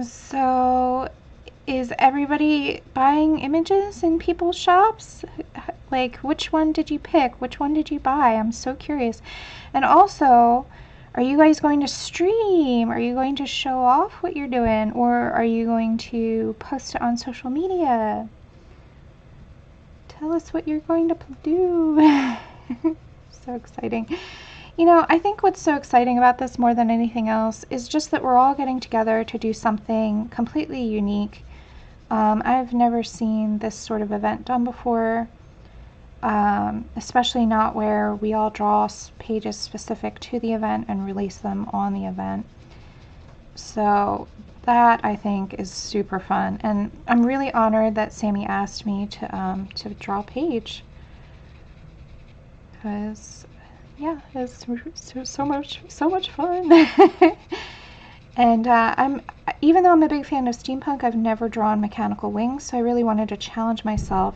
S1: So, is everybody buying images in people's shops? Like, which one did you pick? Which one did you buy? I'm so curious. And also, are you guys going to stream? Are you going to show off what you're doing? Or are you going to post it on social media? Tell us what you're going to do. So exciting. You know, I think what's so exciting about this more than anything else is just that we're all getting together to do something completely unique. I've never seen this sort of event done before, especially not where we all draw pages specific to the event and release them on the event. So that, I think, is super fun, and I'm really honored that Sammie asked me to draw a page, because yeah, it's so much fun. And even though I'm a big fan of steampunk, I've never drawn mechanical wings, so I really wanted to challenge myself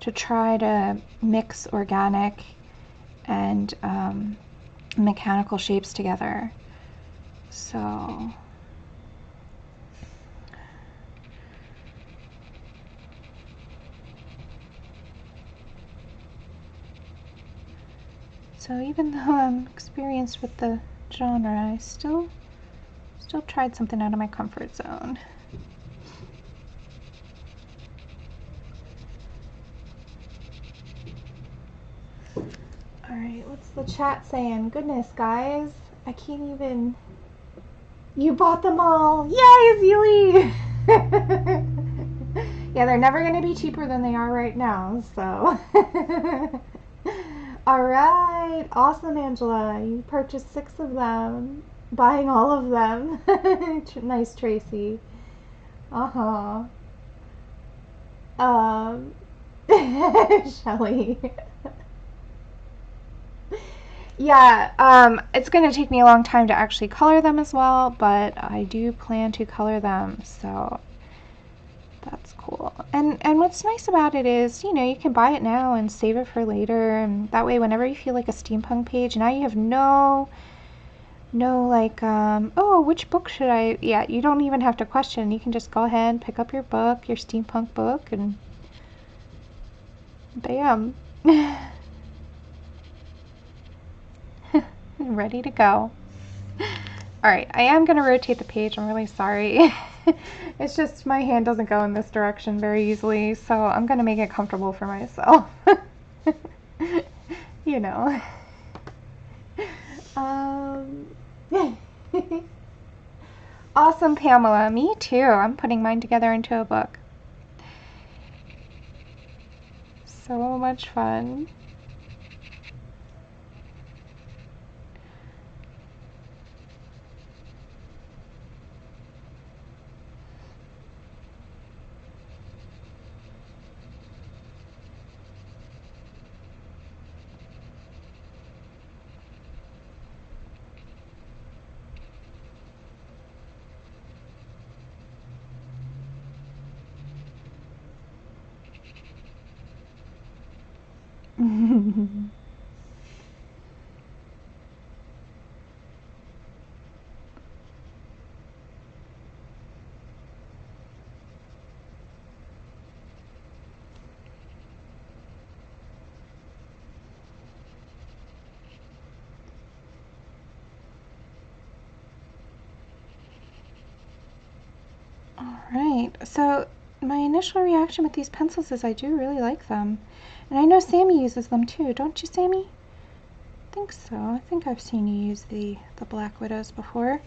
S1: to try to mix organic and mechanical shapes together. So even though I'm experienced with the genre, I still tried something out of my comfort zone. Alright, what's the chat saying? Goodness, guys, I can't even... You bought them all! Yay, Zeely! Yeah, they're never going to be cheaper than they are right now, so... Alright, awesome, Angela. You purchased 6 of them. Buying all of them. Nice, Tracy. Uh-huh. Shelly. Yeah, it's going to take me a long time to actually color them as well, but I do plan to color them, so that's cool. And what's nice about it is, you know, you can buy it now and save it for later, and that way whenever you feel like a steampunk page, now you have no like, oh, which book should I... Yeah, you don't even have to question. You can just go ahead and pick up your book, your steampunk book, and bam. Ready to go. Alright, I am going to rotate the page. I'm really sorry. It's just my hand doesn't go in this direction very easily, so I'm going to make it comfortable for myself. You know. Awesome, Pamela. Me too. I'm putting mine together into a book. So much fun. Alright, so my initial reaction with these pencils is I do really like them. And I know Sammie uses them too, don't you, Sammie? I think so. I think I've seen you use the Black Widows before.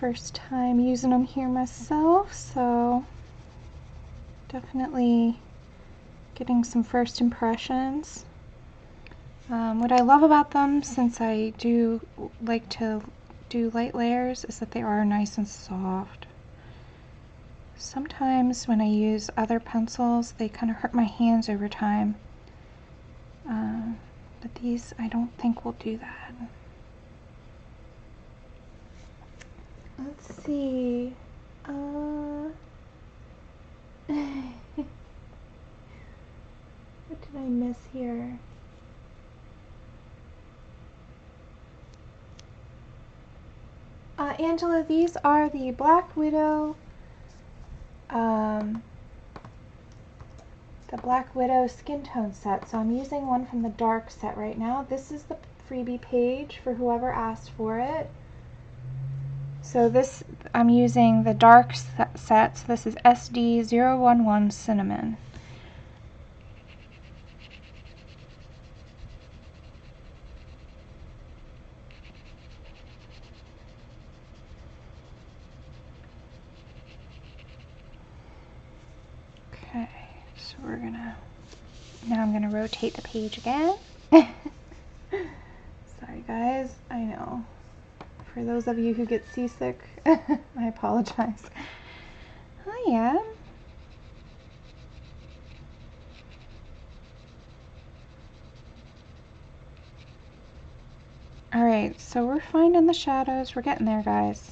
S1: First time using them here myself, so definitely getting some first impressions. What I love about them, since I do like to do light layers, is that they are nice and soft. Sometimes when I use other pencils, they kind of hurt my hands over time. But these, I don't think will do that. Let's see. What did I miss here? Angela, these are the Black Widow, skin tone set. So I'm using one from the dark set right now. This is the freebie page for whoever asked for it. So this, I'm using the dark set. So this is SD011 Cinnamon. Okay, so we're gonna, now I'm gonna rotate the page again. Sorry guys, I know. For those of you who get seasick, I apologize. Hiya. Alright, so we're finding the shadows. We're getting there, guys.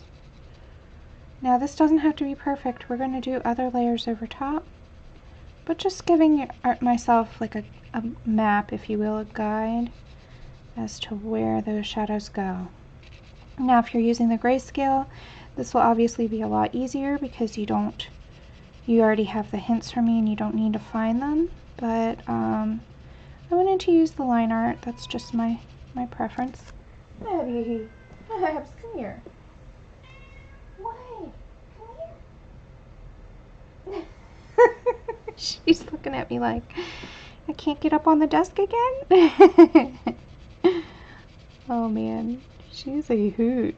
S1: Now this doesn't have to be perfect. We're going to do other layers over top. But just giving myself like a map, if you will, a guide as to where those shadows go. Now if you're using the grayscale, this will obviously be a lot easier because you already have the hints from me and you don't need to find them. But I wanted to use the line art. That's just my preference. Abby, Abs, come here. What? Come here. She's looking at me like, I can't get up on the desk again? Oh man, she's a hoot.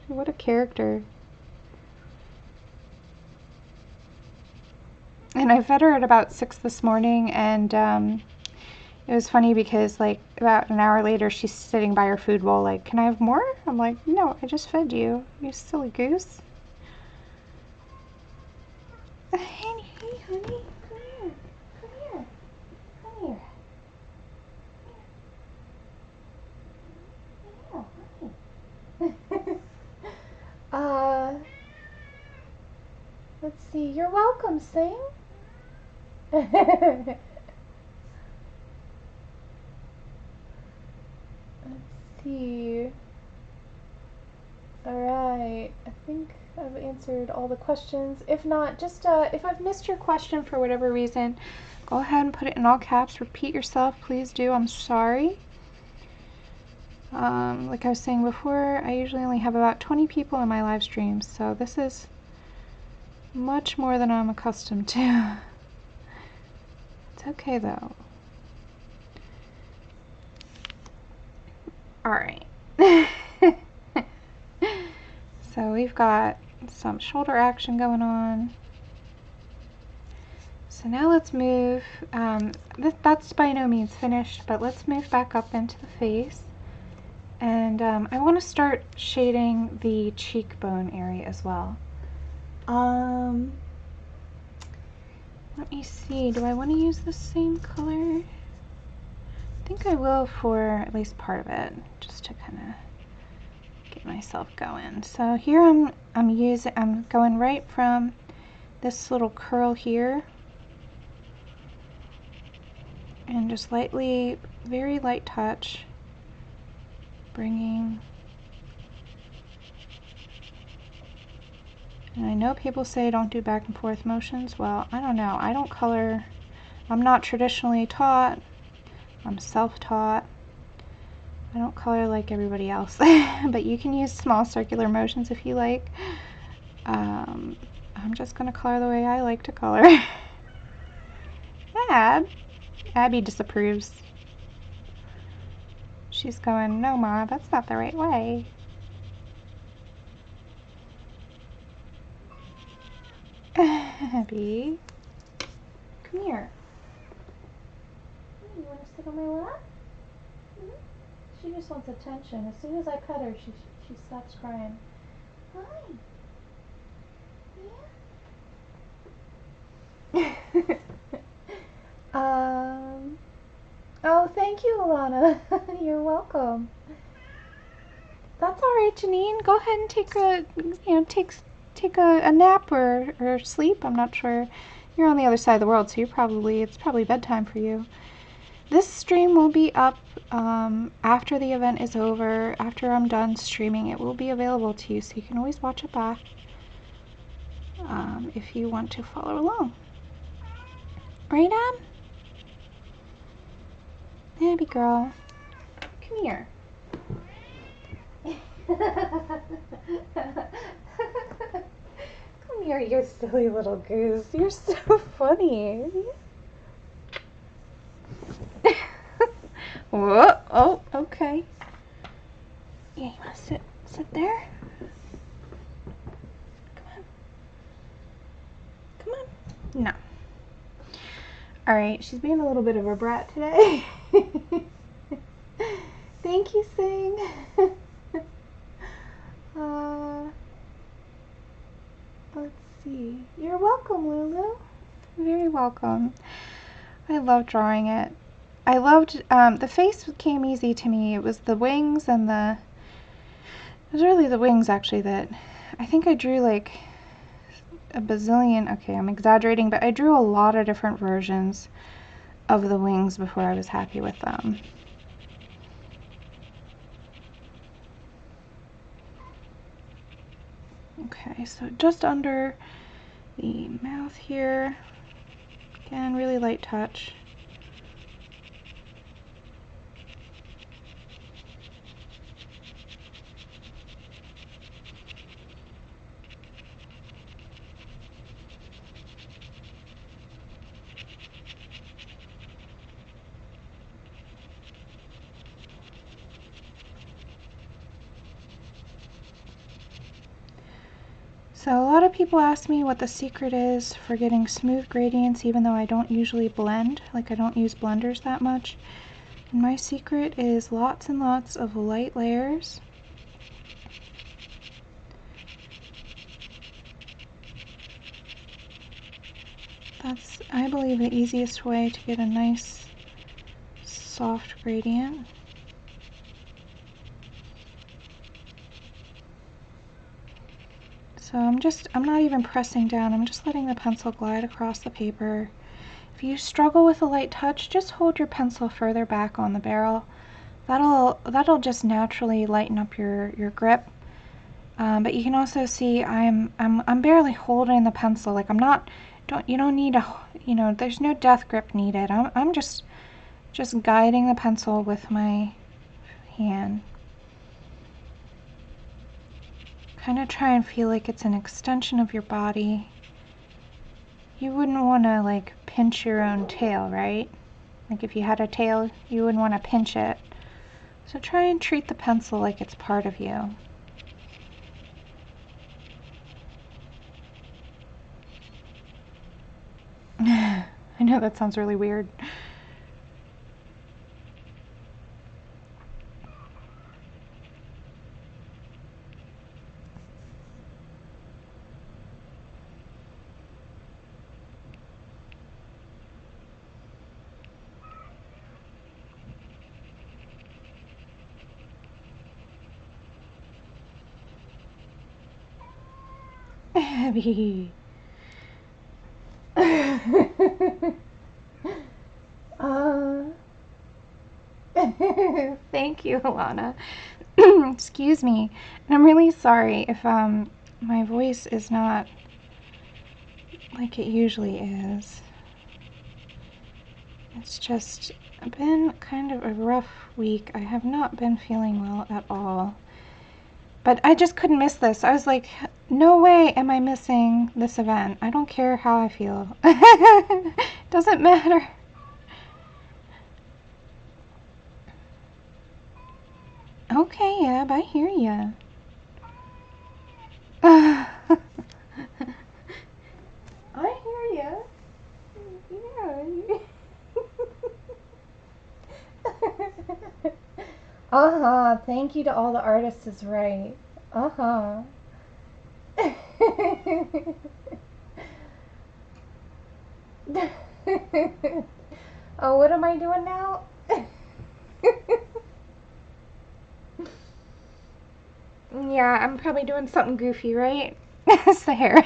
S1: What a character. And I fed her at about 6 this morning, and it was funny because like about an hour later she's sitting by her food bowl like, can I have more? I'm like, no, I just fed you, you silly goose. Hey, honey, come here. Come here. Come here. Let's see. You're welcome, Sing. Let's see. Alright. I think I've answered all the questions. If not, just if I've missed your question for whatever reason, go ahead and put it in all caps. Repeat yourself, please do. I'm sorry. Like I was saying before, I usually only have about 20 people in my live streams, so this is much more than I'm accustomed to. It's okay though. Alright. So we've got some shoulder action going on. So now let's move, that's by no means finished, but let's move back up into the face. And I want to start shading the cheekbone area as well. Let me see, do I want to use the same color? I think I will for at least part of it, just to kind of get myself going. So here I'm going right from this little curl here, and just lightly, very light touch, bringing. And I know people say don't do back and forth motions. Well, I don't know. I don't color. I'm not traditionally taught. I'm self-taught. I don't color like everybody else. But you can use small circular motions if you like. I'm just going to color the way I like to color. Abby disapproves. She's going, no, Ma, that's not the right way. Abby, come here. You want to sit on my lap? She just wants attention. As soon as I pet her, she stops crying. Hi. Yeah. Oh, thank you, Alana. You're welcome. That's all right, Janine. Go ahead and take a, take a nap or sleep. I'm not sure. You're on the other side of the world, so it's probably bedtime for you. this stream will be up after the event is over. After I'm done streaming, it will be available to you, so you can always watch it back if you want to follow along. Right, Dad? Baby girl. Come here. Come here, you silly little goose. You're so funny. Whoa. Oh, okay. Yeah, you want to sit there? Come on. No. Alright, she's being a little bit of a brat today. Thank you, Sing. Let's see. You're welcome, Lulu. Very welcome. I love drawing it. I loved, the face came easy to me. It was the wings and it was really the wings, actually, that I think I drew like a bazillion, okay, I'm exaggerating, but I drew a lot of different versions of the wings before I was happy with them. Okay, so just under the mouth here, again, really light touch. So a lot of people ask me what the secret is for getting smooth gradients, even though I don't usually blend, like I don't use blenders that much. And my secret is lots and lots of light layers. That's, I believe, the easiest way to get a nice soft gradient. So I'm not even pressing down, I'm just letting the pencil glide across the paper. If you struggle with a light touch, just hold your pencil further back on the barrel. That'll just naturally lighten up your grip. But you can also see I'm barely holding the pencil. Like you don't need a, there's no death grip needed. I'm just guiding the pencil with my hand. Kind of try and feel like it's an extension of your body. You wouldn't want to like pinch your own tail, right? Like if you had a tail, you wouldn't want to pinch it. So try and treat the pencil like it's part of you. I know that sounds really weird. Abby. Thank you, Alana. Excuse me. And I'm really sorry if my voice is not like it usually is. It's just been kind of a rough week. I have not been feeling well at all. But I just couldn't miss this. I was like, no way am I missing this event. I don't care how I feel. Doesn't matter. Okay, Ab, I hear ya. I hear ya. Yeah. Uh-huh. Thank you to all the artists is right. Uh-huh. Oh, what am I doing now? Yeah, I'm probably doing something goofy, right? It's the hair.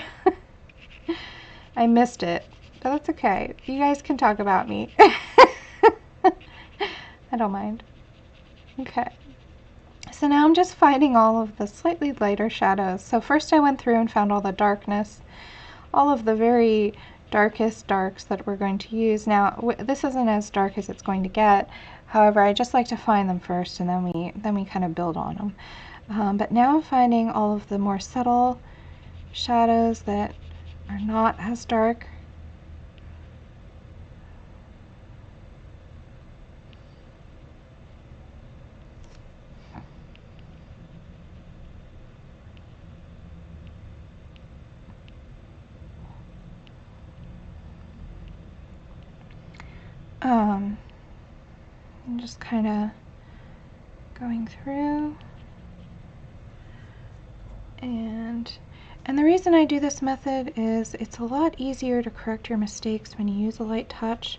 S1: I missed it, but that's okay. You guys can talk about me. I don't mind. Okay. So now I'm just finding all of the slightly lighter shadows. So first I went through and found all the darkness, all of the very darkest darks that we're going to use. Now this isn't as dark as it's going to get. However, I just like to find them first, and then we kind of build on them. But now I'm finding all of the more subtle shadows that are not as dark. I'm just kind of going through, and the reason I do this method is it's a lot easier to correct your mistakes when you use a light touch,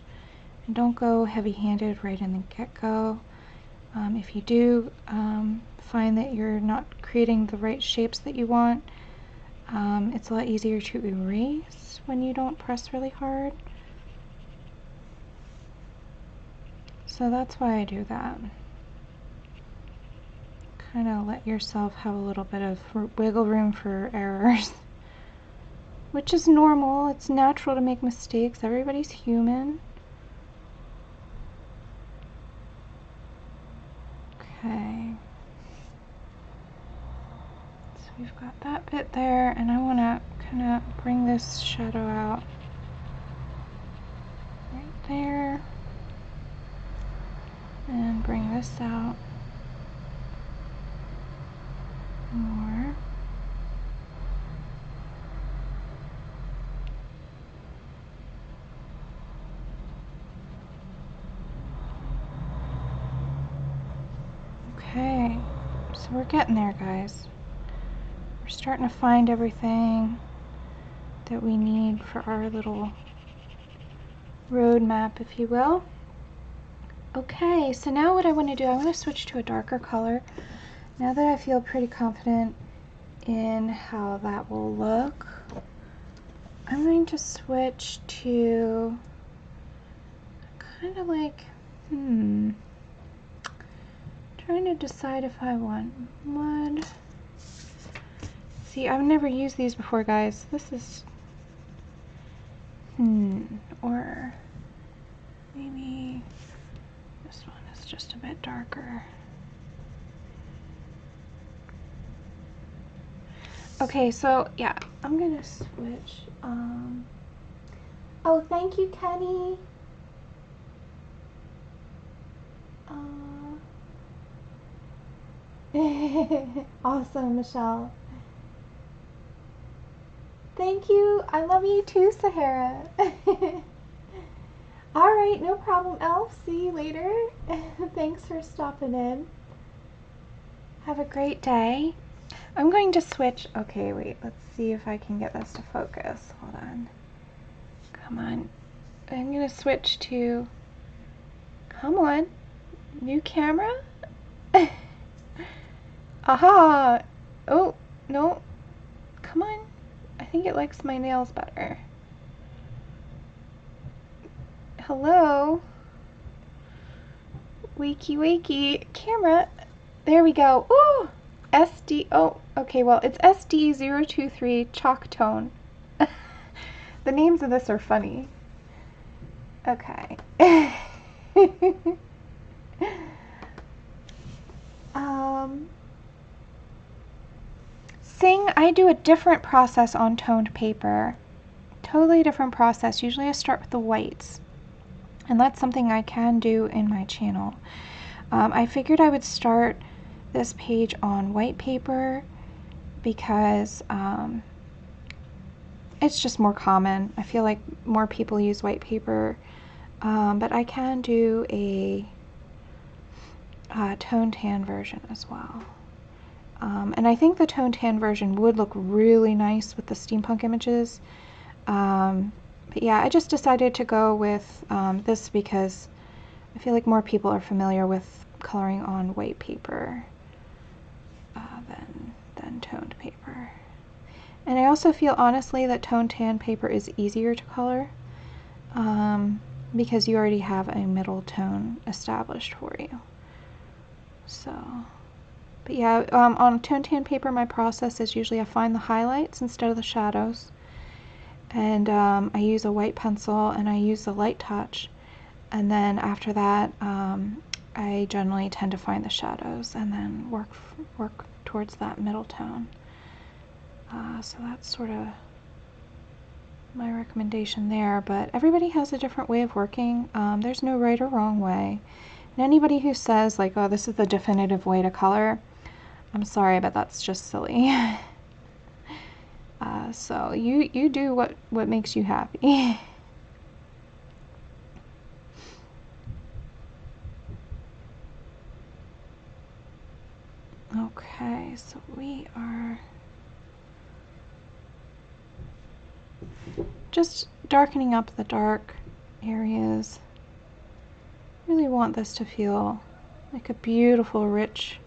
S1: and don't go heavy-handed right in the get-go. If you do find that you're not creating the right shapes that you want, it's a lot easier to erase when you don't press really hard. So that's why I do that. Kind of let yourself have a little bit of wiggle room for errors, which is normal. It's natural to make mistakes. Everybody's human. Okay. So we've got that bit there, and I want to kind of bring this shadow out right there. And bring this out more. Okay, so we're getting there, guys. We're starting to find everything that we need for our little roadmap, if you will. Okay, so now what I want to do, I want to switch to a darker color. Now that I feel pretty confident in how that will look, I'm going to switch to kind of like, trying to decide if I want mud. See, I've never used these before, guys. This is, or maybe this one is just a bit darker. Okay, so yeah, I'm gonna switch. Oh, thank you, Kenny. Awesome, Michelle. Thank you. I love you too, Sahara. All right, no problem, Elf. See you later. Thanks for stopping in. Have a great day. I'm going to switch. Okay, wait. Let's see if I can get this to focus. Hold on. Come on. I'm going to switch to... Come on. New camera? Aha! Oh, no. Come on. I think it likes my nails better. Hello? Wakey, wakey. Camera. There we go. Ooh! SD. Oh, okay, well, it's SD023 Chalk Tone. The names of this are funny. Okay. Sing, I do a different process on toned paper. Totally different process. Usually I start with the whites. And that's something I can do in my channel. I figured I would start this page on white paper because it's just more common. I feel like more people use white paper. But I can do a tone tan version as well. And I think the tone tan version would look really nice with the steampunk images. But yeah, I just decided to go with this because I feel like more people are familiar with coloring on white paper than toned paper. And I also feel honestly that toned tan paper is easier to color. because you already have a middle tone established for you. So, but yeah, on tone tan paper, my process is usually I find the highlights instead of the shadows, and I use a white pencil and I use the light touch, and then after that I generally tend to find the shadows and then work towards that middle tone. So that's sort of my recommendation there, but everybody has a different way of working. There's no right or wrong way. And anybody who says like, oh, this is the definitive way to color, I'm sorry, but that's just silly. So you do what makes you happy. Okay, so we are just darkening up the dark areas. Really want this to feel like a beautiful, rich,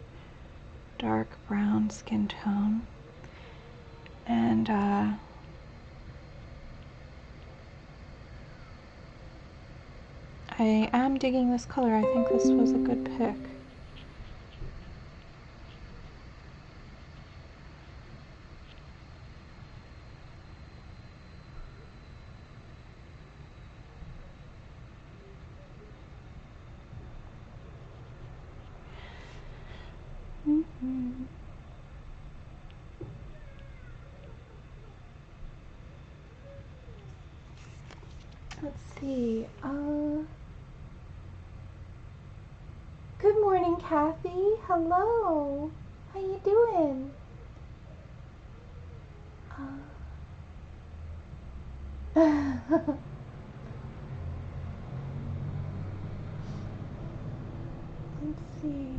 S1: dark brown skin tone. And I am digging this color. I think this was a good pick. Let's see. Good morning, Kathy. Hello. How you doing? Let's see.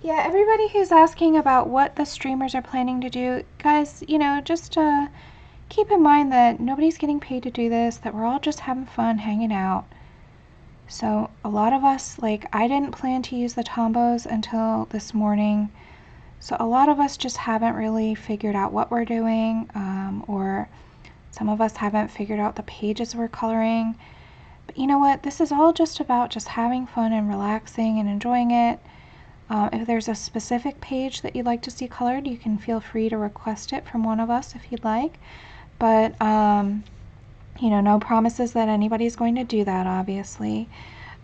S1: Yeah, everybody who's asking about what the streamers are planning to do, guys, you know, just keep in mind that nobody's getting paid to do this, that we're all just having fun hanging out. So a lot of us, like, I didn't plan to use the tombos until this morning. So a lot of us just haven't really figured out what we're doing, or some of us haven't figured out the pages we're coloring. But you know what? This is all just about just having fun and relaxing and enjoying it. If there's a specific page that you'd like to see colored, you can feel free to request it from one of us if you'd like. But, you know, no promises that anybody's going to do that, obviously.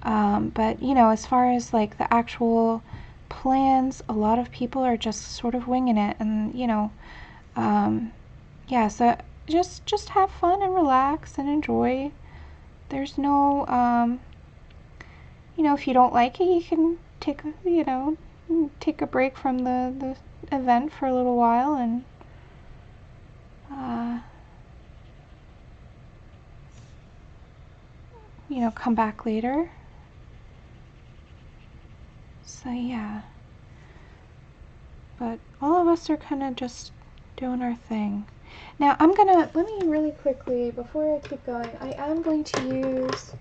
S1: But, you know, as far as like the actual plans, a lot of people are just sort of winging it. And, you know, yeah, so just have fun and relax and enjoy. There's no, you know, if you don't like it, you can take a break from the event for a little while and you know, come back later. So yeah, but all of us are kind of just doing our thing. Now let me really quickly, before I keep going, I am going to use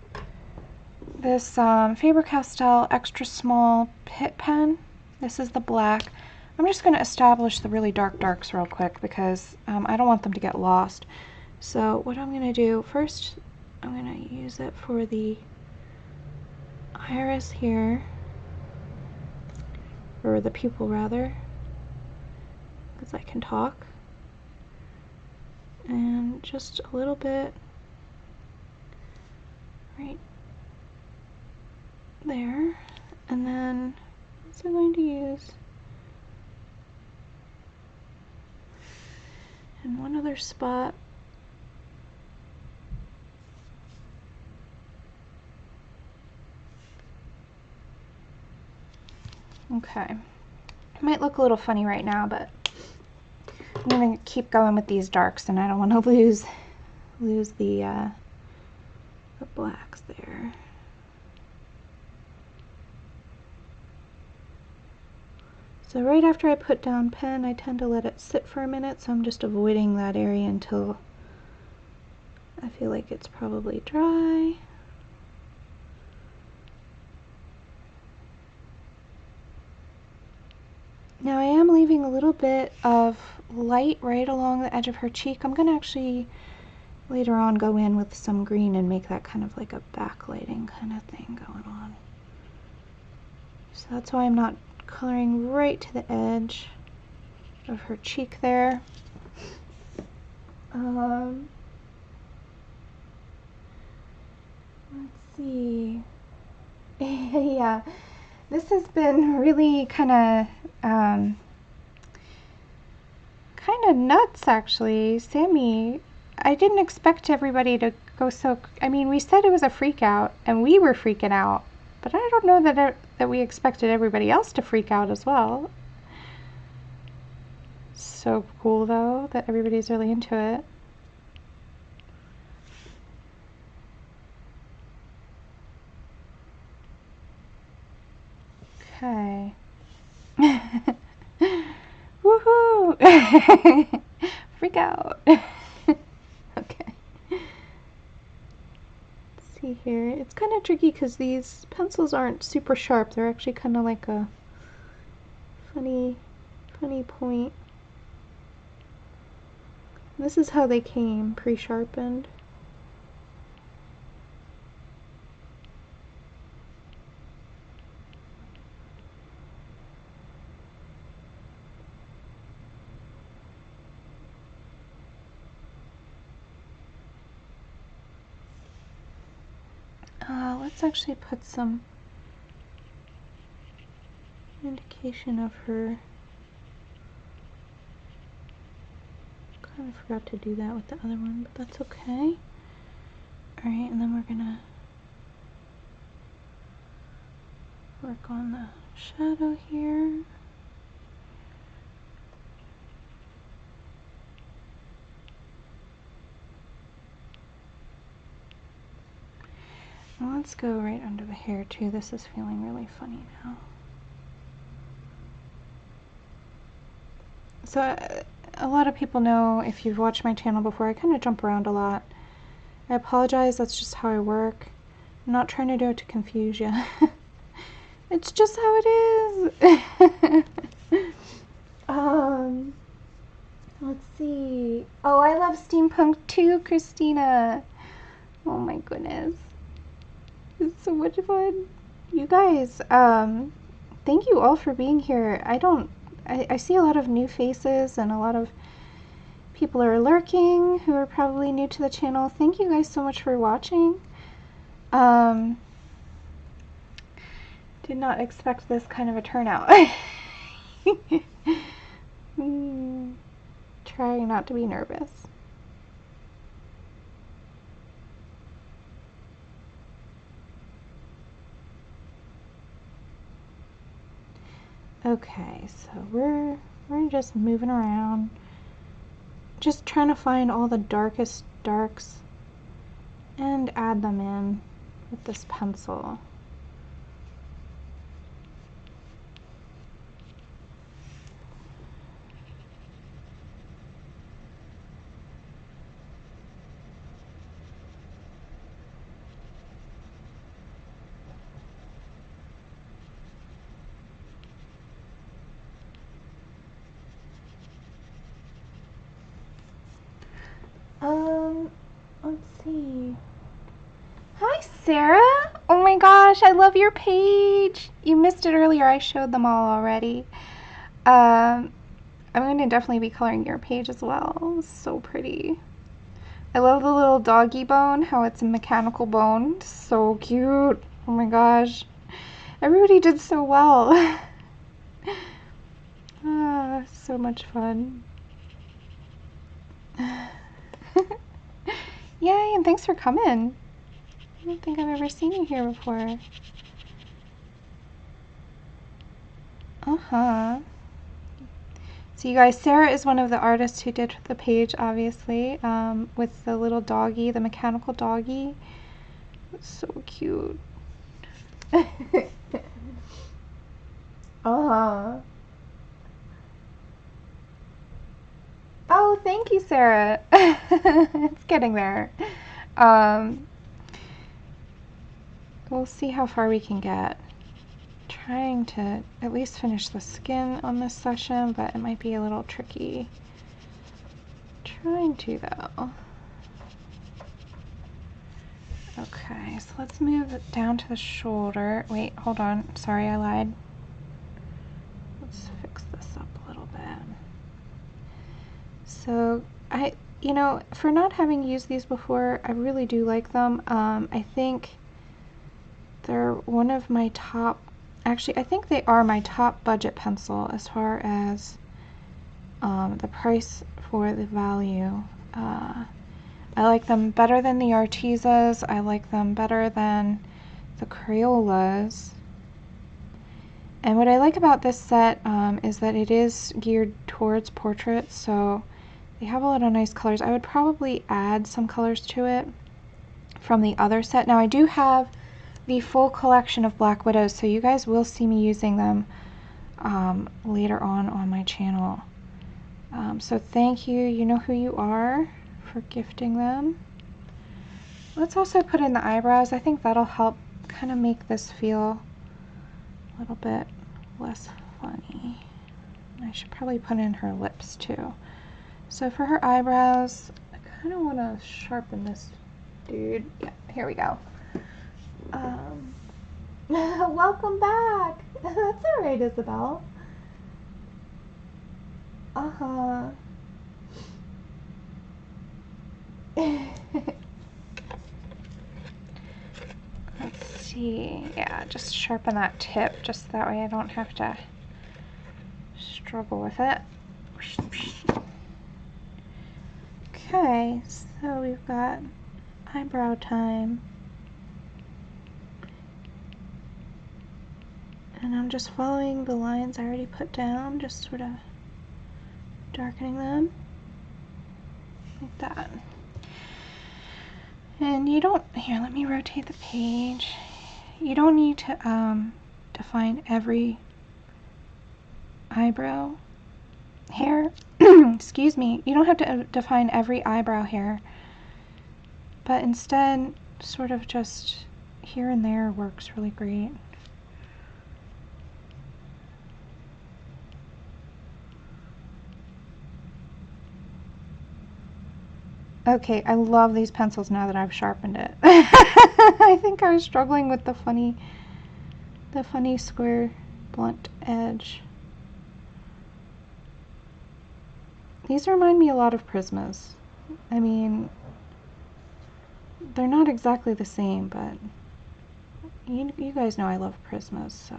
S1: this Faber-Castell extra small pit pen. This is the black. I'm just going to establish the really dark darks real quick because I don't want them to get lost. So what I'm going to do, first I'm going to use it for the iris here, or the pupil rather, because I can talk. And just a little bit right there. And then I'm also going to use in one other spot. Okay, it might look a little funny right now, but I'm gonna keep going with these darks, and I don't want to lose the blacks there. So right after I put down pen, I tend to let it sit for a minute, so I'm just avoiding that area until I feel like it's probably dry. Now I am leaving a little bit of light right along the edge of her cheek. I'm going to actually later on go in with some green and make that kind of like a backlighting kind of thing going on. So that's why I'm not coloring right to the edge of her cheek there. Let's see. Yeah, this has been really kind of nuts, actually. Sammie, I didn't expect everybody to go so... I mean, we said it was a freak out, and we were freaking out, but I don't know that we expected everybody else to freak out as well. So cool, though, that everybody's really into it. Okay. Woohoo! Freak out. Okay. Let's see here. It's kind of tricky because these pencils aren't super sharp. They're actually kind of like a funny point. This is how they came, pre-sharpened. Let's actually put some indication of her. Kind of forgot to do that with the other one, but that's okay. Alright, and then we're gonna work on the shadow here. Well, let's go right under the hair too. This is feeling really funny now. So a lot of people know, if you've watched my channel before, I kind of jump around a lot. I apologize, that's just how I work. I'm not trying to do it to confuse you. It's just how it is. Let's see. Oh, I love steampunk too, Christina. Oh my goodness. It's so much fun. You guys, thank you all for being here. I see a lot of new faces and a lot of people are lurking who are probably new to the channel. Thank you guys so much for watching. Did not expect this kind of a turnout. Trying not to be nervous. Okay, so we're just moving around, just trying to find all the darkest darks and add them in with this pencil. Let's see. Hi, Sarah. Oh my gosh, I love your page. You missed it earlier. I showed them all already. I'm going to definitely be coloring your page as well. So pretty. I love the little doggy bone, how it's a mechanical bone. So cute. Oh my gosh. Everybody did so well. Ah, so much fun. Yay, and thanks for coming. I don't think I've ever seen you here before. So you guys, Sarah is one of the artists who did the page, obviously, with the little doggy, the mechanical doggy. It's so cute. Oh, thank you, Sarah. It's getting there. We'll see how far we can get. Trying to at least finish the skin on this session, but it might be a little tricky. Trying to, though. Okay, so let's move it down to the shoulder. Wait, hold on. Sorry, I lied. Let's fix this up a little bit. So, you know, for not having used these before, I really do like them. I think they're one of my top, actually, I think they are my top budget pencil as far as the price for the value. I like them better than the Artisas. I like them better than the Crayolas. And what I like about this set is that it is geared towards portraits, so they have a lot of nice colors. I would probably add some colors to it from the other set. Now I do have the full collection of Black Widows, so you guys will see me using them later on my channel. So thank you, you know who you are, for gifting them. Let's also put in the eyebrows. I think that'll help kind of make this feel a little bit less funny. I should probably put in her lips too. So for her eyebrows, I kind of want to sharpen this dude. Yeah, here we go. Welcome back. That's all right, Isabel. Uh-huh. Let's see. Yeah, just sharpen that tip, just that way I don't have to struggle with it. Okay, so we've got eyebrow time. And I'm just following the lines I already put down, just sort of darkening them like that. And you don't, here, let me rotate the page. You don't need to define every eyebrow hair. Excuse me. You don't have to define every eyebrow hair, but instead, sort of just here and there works really great. Okay, I love these pencils now that I've sharpened it. I think I was struggling with the funny square blunt edge. These remind me a lot of Prismas. I mean, they're not exactly the same, but you guys know I love Prismas, so.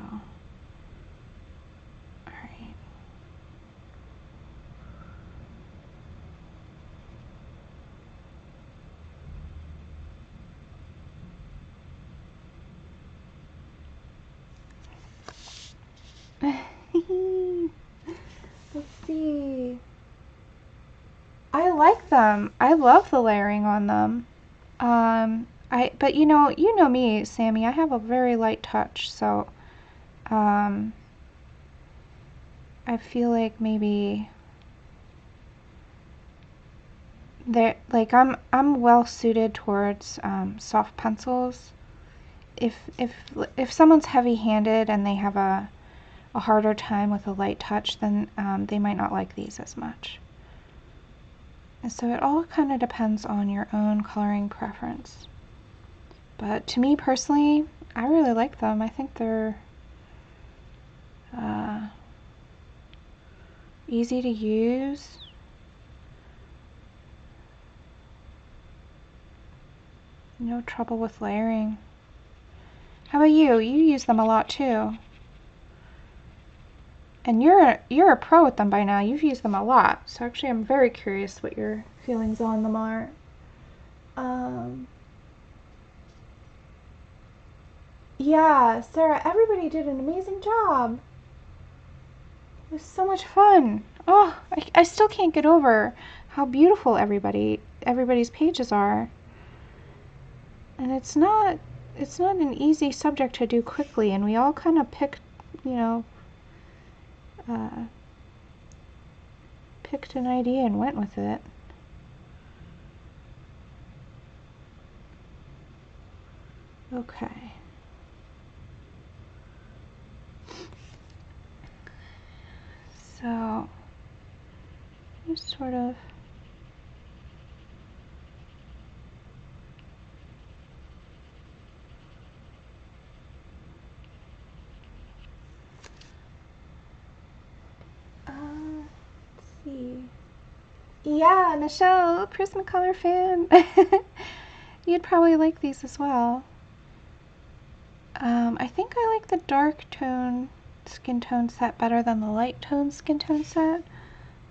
S1: Let's see. I like them. I love the layering on them. But you know me, Sammie. I have a very light touch, so I feel like maybe I'm well suited towards soft pencils. If someone's heavy-handed and they have a harder time with a light touch, then they might not like these as much. And so it all kind of depends on your own coloring preference. But to me personally, I really like them. I think they're easy to use. No trouble with layering. How about you? You use them a lot too. And you're a pro with them by now. You've used them a lot. So actually I'm very curious what your feelings on them are. Yeah, Sarah, everybody did an amazing job. It was so much fun. Oh, I still can't get over how beautiful everybody's pages are. And it's not an easy subject to do quickly, and we all kind of picked an idea and went with it. Okay. So, just sort of see. Yeah, Michelle, Prismacolor fan. You'd probably like these as well. I think I like the dark tone skin tone set better than the light tone skin tone set.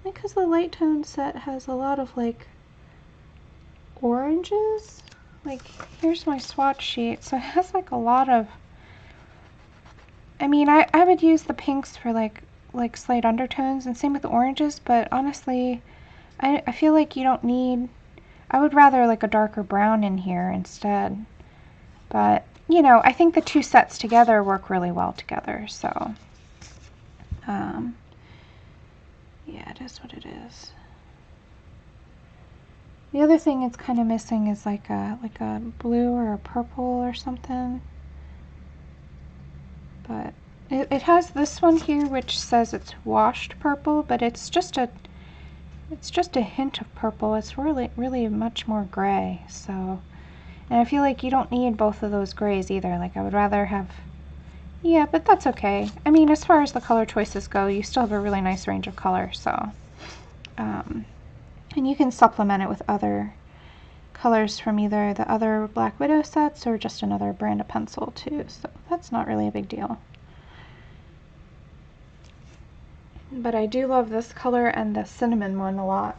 S1: Because the light tone set has a lot of like oranges. Like, here's my swatch sheet. So it has like a lot of, I mean, I would use the pinks for like slight undertones, and same with the oranges, but honestly, I feel like you don't need, I would rather like a darker brown in here instead. But, you know, I think the two sets together work really well together, so, yeah, it is what it is. The other thing it's kind of missing is like a blue or a purple or something. But it has this one here which says it's washed purple, but it's just a hint of purple. It's really much more gray. So, and I feel like you don't need both of those grays either. Like I would rather have, yeah, but that's okay. I mean, as far as the color choices go, you still have a really nice range of color. So, and you can supplement it with other colors from either the other Black Widow sets or just another brand of pencil too. So that's not really a big deal. But I do love this color and the cinnamon one a lot.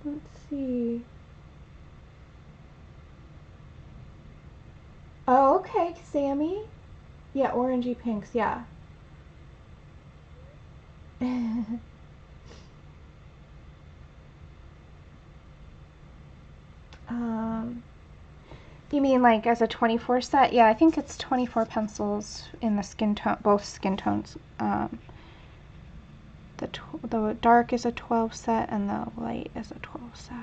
S1: Let's see. Oh, okay, Sammie. Yeah, orangey pinks, yeah. You mean like as a 24 set? Yeah, I think it's 24 pencils in the skin tone, both skin tones. The dark is a 12 set and the light is a 12 set.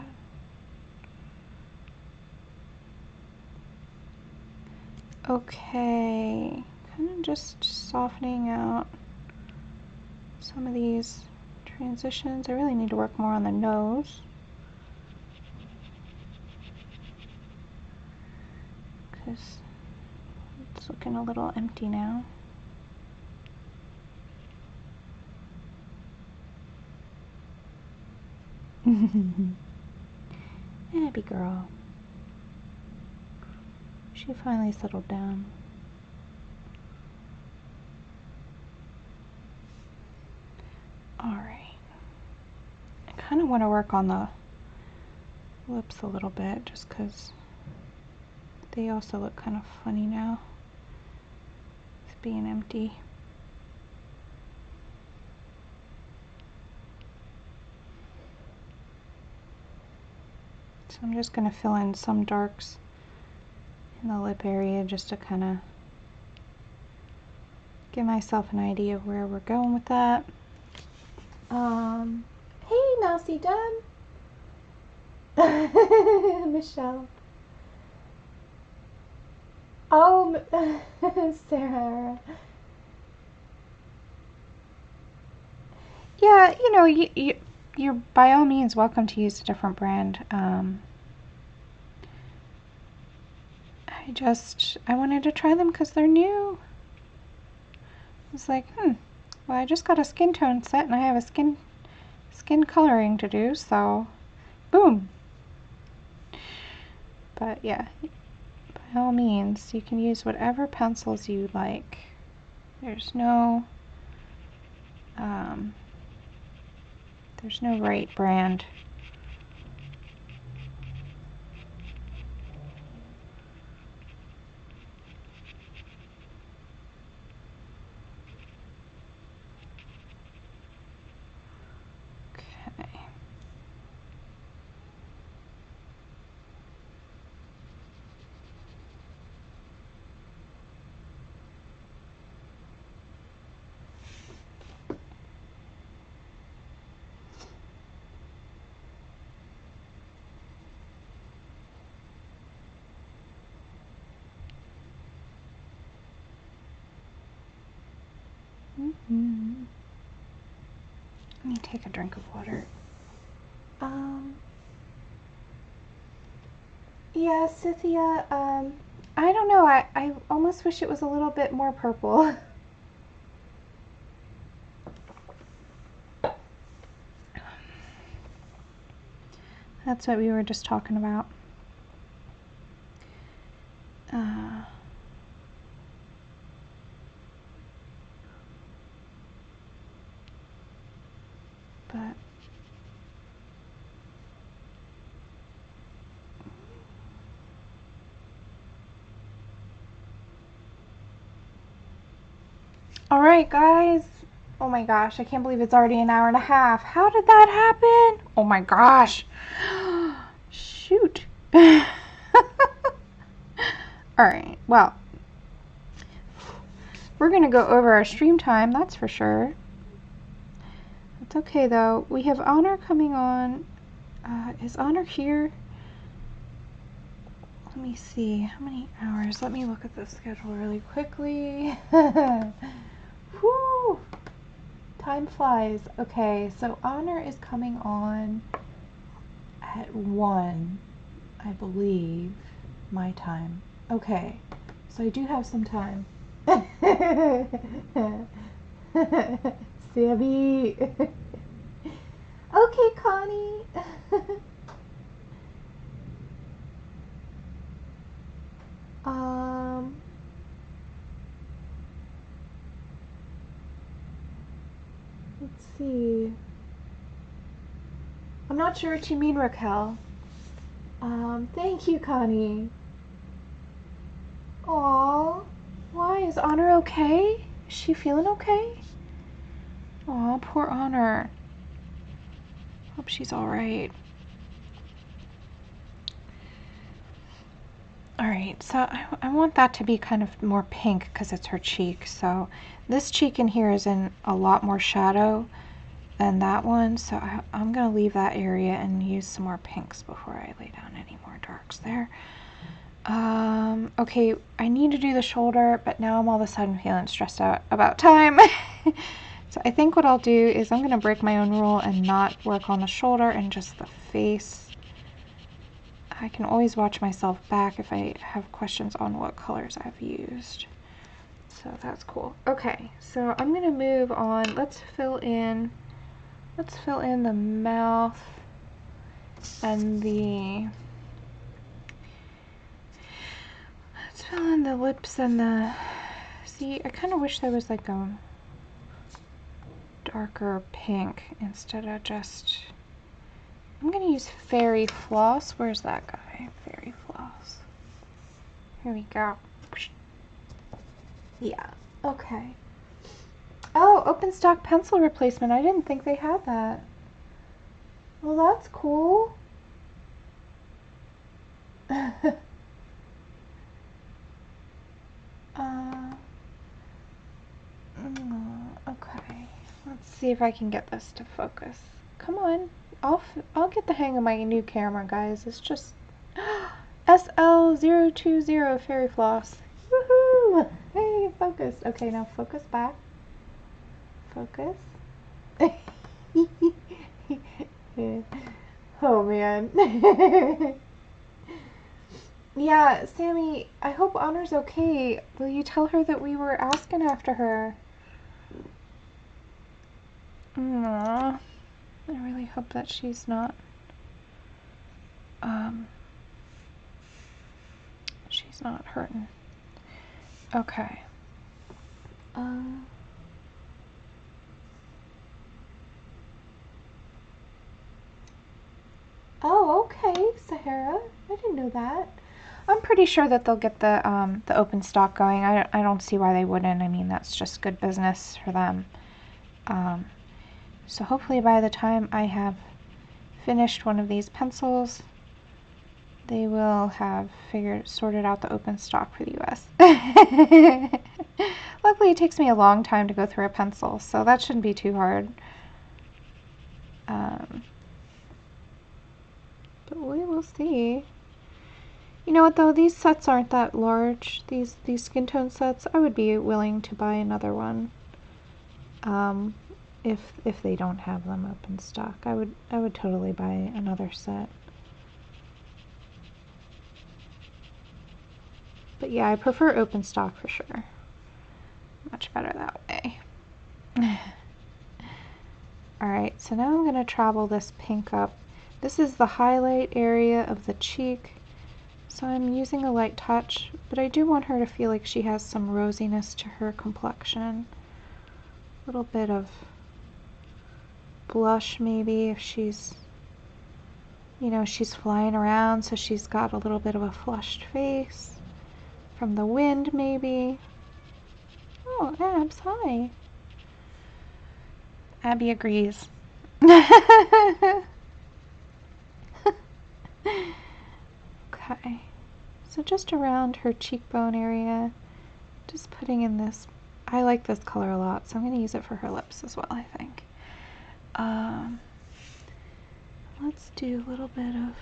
S1: Okay, kind of just softening out some of these transitions. I really need to work more on the nose. Because it's looking a little empty now. Happy girl. She finally settled down. Alright. I kind of want to work on the lips a little bit just because they also look kind of funny now. It's being empty. So I'm just going to fill in some darks in the lip area just to kind of give myself an idea of where we're going with that. Hey, Mousy Dub. Michelle. Oh, Sarah. Yeah, you know, you're by all means welcome to use a different brand. I wanted to try them because they're new. It's like, well, I just got a skin tone set and I have a skin coloring to do, so boom. But yeah, by all means, you can use whatever pencils you like. There's no right brand. Okay. Let me take a drink of water. Yeah, Cynthia, I don't know, I almost wish it was a little bit more purple. That's what we were just talking about. But all right, guys. Oh my gosh, I can't believe it's already an hour and a half. How did that happen? Oh my gosh. Shoot. All right, well, we're going to go over our stream time, that's for sure. It's okay, though. We have Honor coming on. Is Honor here? Let me see. How many hours? Let me look at the schedule really quickly. Whew. Time flies. Okay, so Honor is coming on at 1, I believe, my time. Okay, so I do have some time. Sammie. Okay, Connie. Let's see. I'm not sure what you mean, Raquel. Thank you, Connie. Aw, why? Is Honor okay? Is she feeling okay? Aw, poor Honor. Hope she's alright. Alright, so I want that to be kind of more pink because it's her cheek. So this cheek in here is in a lot more shadow than that one. So I'm going to leave that area and use some more pinks before I lay down any more darks there. Okay, I need to do the shoulder, but now I'm all of a sudden feeling stressed out about time. So I think what I'll do is I'm going to break my own rule and not work on the shoulder and just the face. I can always watch myself back if I have questions on what colors I've used. So that's cool. Okay, so I'm going to move on. Let's fill in the mouth and let's fill in the lips and the, see, I kind of wish there was like a darker pink instead of just, I'm going to use Fairy Floss. Where's that guy? Fairy Floss. Here we go. Yeah, okay. Oh, open stock pencil replacement. I didn't think they had that. Well, that's cool. Okay. Let's see if I can get this to focus. Come on. I'll get the hang of my new camera, guys. It's just SL020 Fairy Floss. Woohoo! Hey, focus. Okay, now focus back. Focus. Oh man. Yeah, Sammie, I hope Honor's okay. Will you tell her that we were asking after her? Aww. I really hope that she's not hurting. Okay. Oh, okay, Sahara. I didn't know that. I'm pretty sure that they'll get the open stock going. I don't see why they wouldn't. I mean, that's just good business for them. So hopefully by the time I have finished one of these pencils, they will have sorted out the open stock for the US. Luckily, it takes me a long time to go through a pencil, so that shouldn't be too hard. But we will see. You know what though, these sets aren't that large. These skin tone sets, I would be willing to buy another one. If they don't have them up in stock, I would totally buy another set. But yeah, I prefer open stock for sure. Much better that way. Alright, so now I'm going to travel this pink up. This is the highlight area of the cheek, so I'm using a light touch, but I do want her to feel like she has some rosiness to her complexion. A little bit of blush maybe if she's, you know, she's flying around, so she's got a little bit of a flushed face. From the wind maybe. Oh, Abs, hi. Abby agrees. Okay, so just around her cheekbone area, just putting in this. I like this color a lot, so I'm going to use it for her lips as well, I think. Let's do a little bit of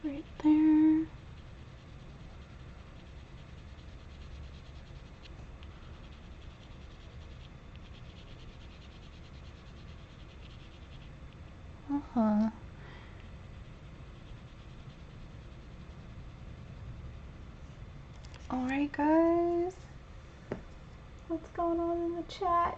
S1: right there. Alright guys, what's going on in the chat?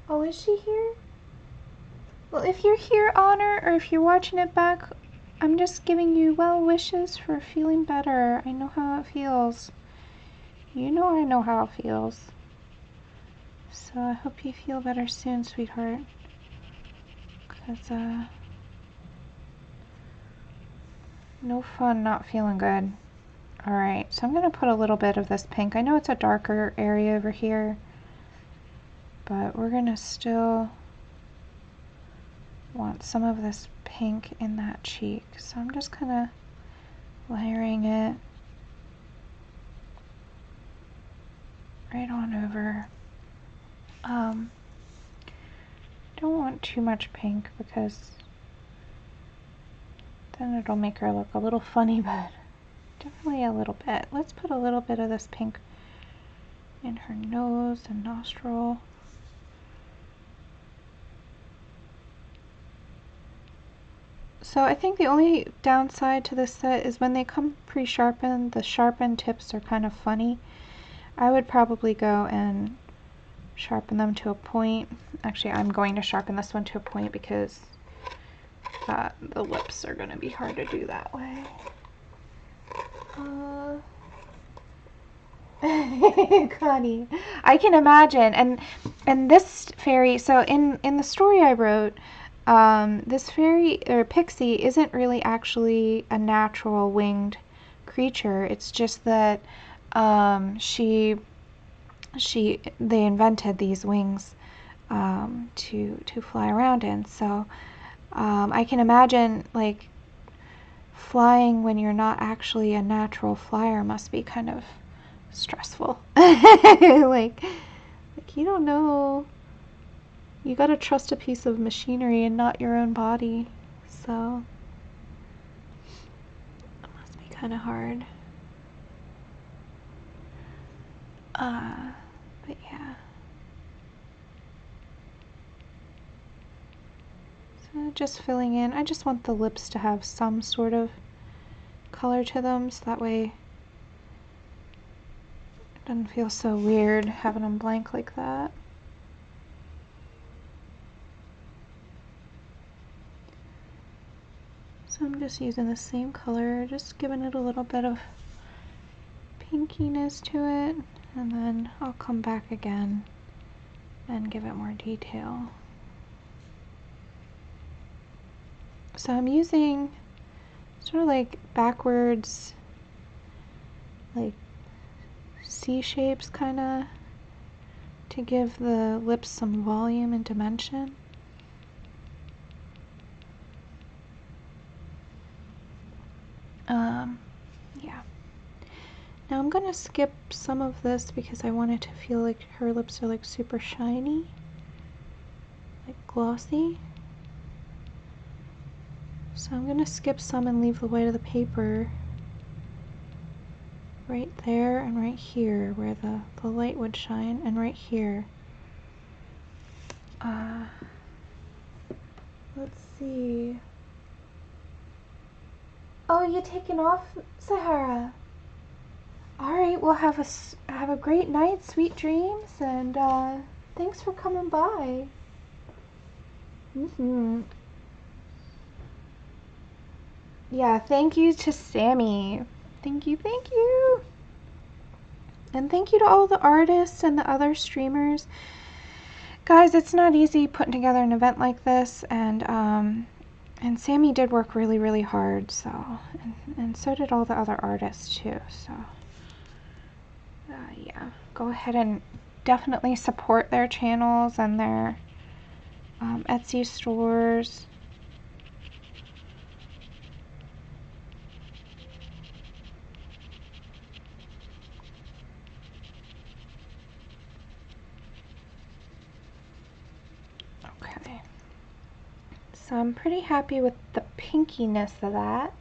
S1: Oh, is she here? Well, if you're here, Honor, or if you're watching it back, I'm just giving you well wishes for feeling better. I know how it feels. You know I know how it feels. So I hope you feel better soon, sweetheart. Because, no fun not feeling good. Alright, so I'm going to put a little bit of this pink. I know it's a darker area over here, but we're going to still want some of this pink in that cheek. So I'm just kind of layering it right on over. Don't want too much pink because then it'll make her look a little funny, but definitely a little bit. Let's put a little bit of this pink in her nose and nostril. So I think the only downside to this set is when they come pre-sharpened, the sharpened tips are kind of funny. I would probably go and sharpen them to a point. Actually, I'm going to sharpen this one to a point because the lips are going to be hard to do that way. Connie, I can imagine. And this fairy, so in the story I wrote, this fairy or pixie isn't really actually a natural winged creature. It's just that they invented these wings to fly around in. So I can imagine like flying when you're not actually a natural flyer must be kind of stressful. like you don't know. You gotta trust a piece of machinery and not your own body. So it must be kind of hard. But yeah. So just filling in. I just want the lips to have some sort of color to them, so that way it doesn't feel so weird having them blank like that. So I'm just using the same color, just giving it a little bit of pinkiness to it, and then I'll come back again and give it more detail. So I'm using sort of like backwards, like C shapes kind of, to give the lips some volume and dimension. Yeah. Now I'm gonna skip some of this because I want it to feel like her lips are like super shiny, like glossy. So I'm gonna skip some and leave the white of the paper right there and right here where the light would shine, and right here. Let's see. Oh, you taking off, Sahara? All right, well, have a great night, sweet dreams, and thanks for coming by. Yeah, thank you to Sammie. Thank you. And thank you to all the artists and the other streamers. Guys, it's not easy putting together an event like this, and Sammie did work really, really hard, so, and so did all the other artists too, so, yeah, go ahead and definitely support their channels and their Etsy stores. Okay. So I'm pretty happy with the pinkiness of that.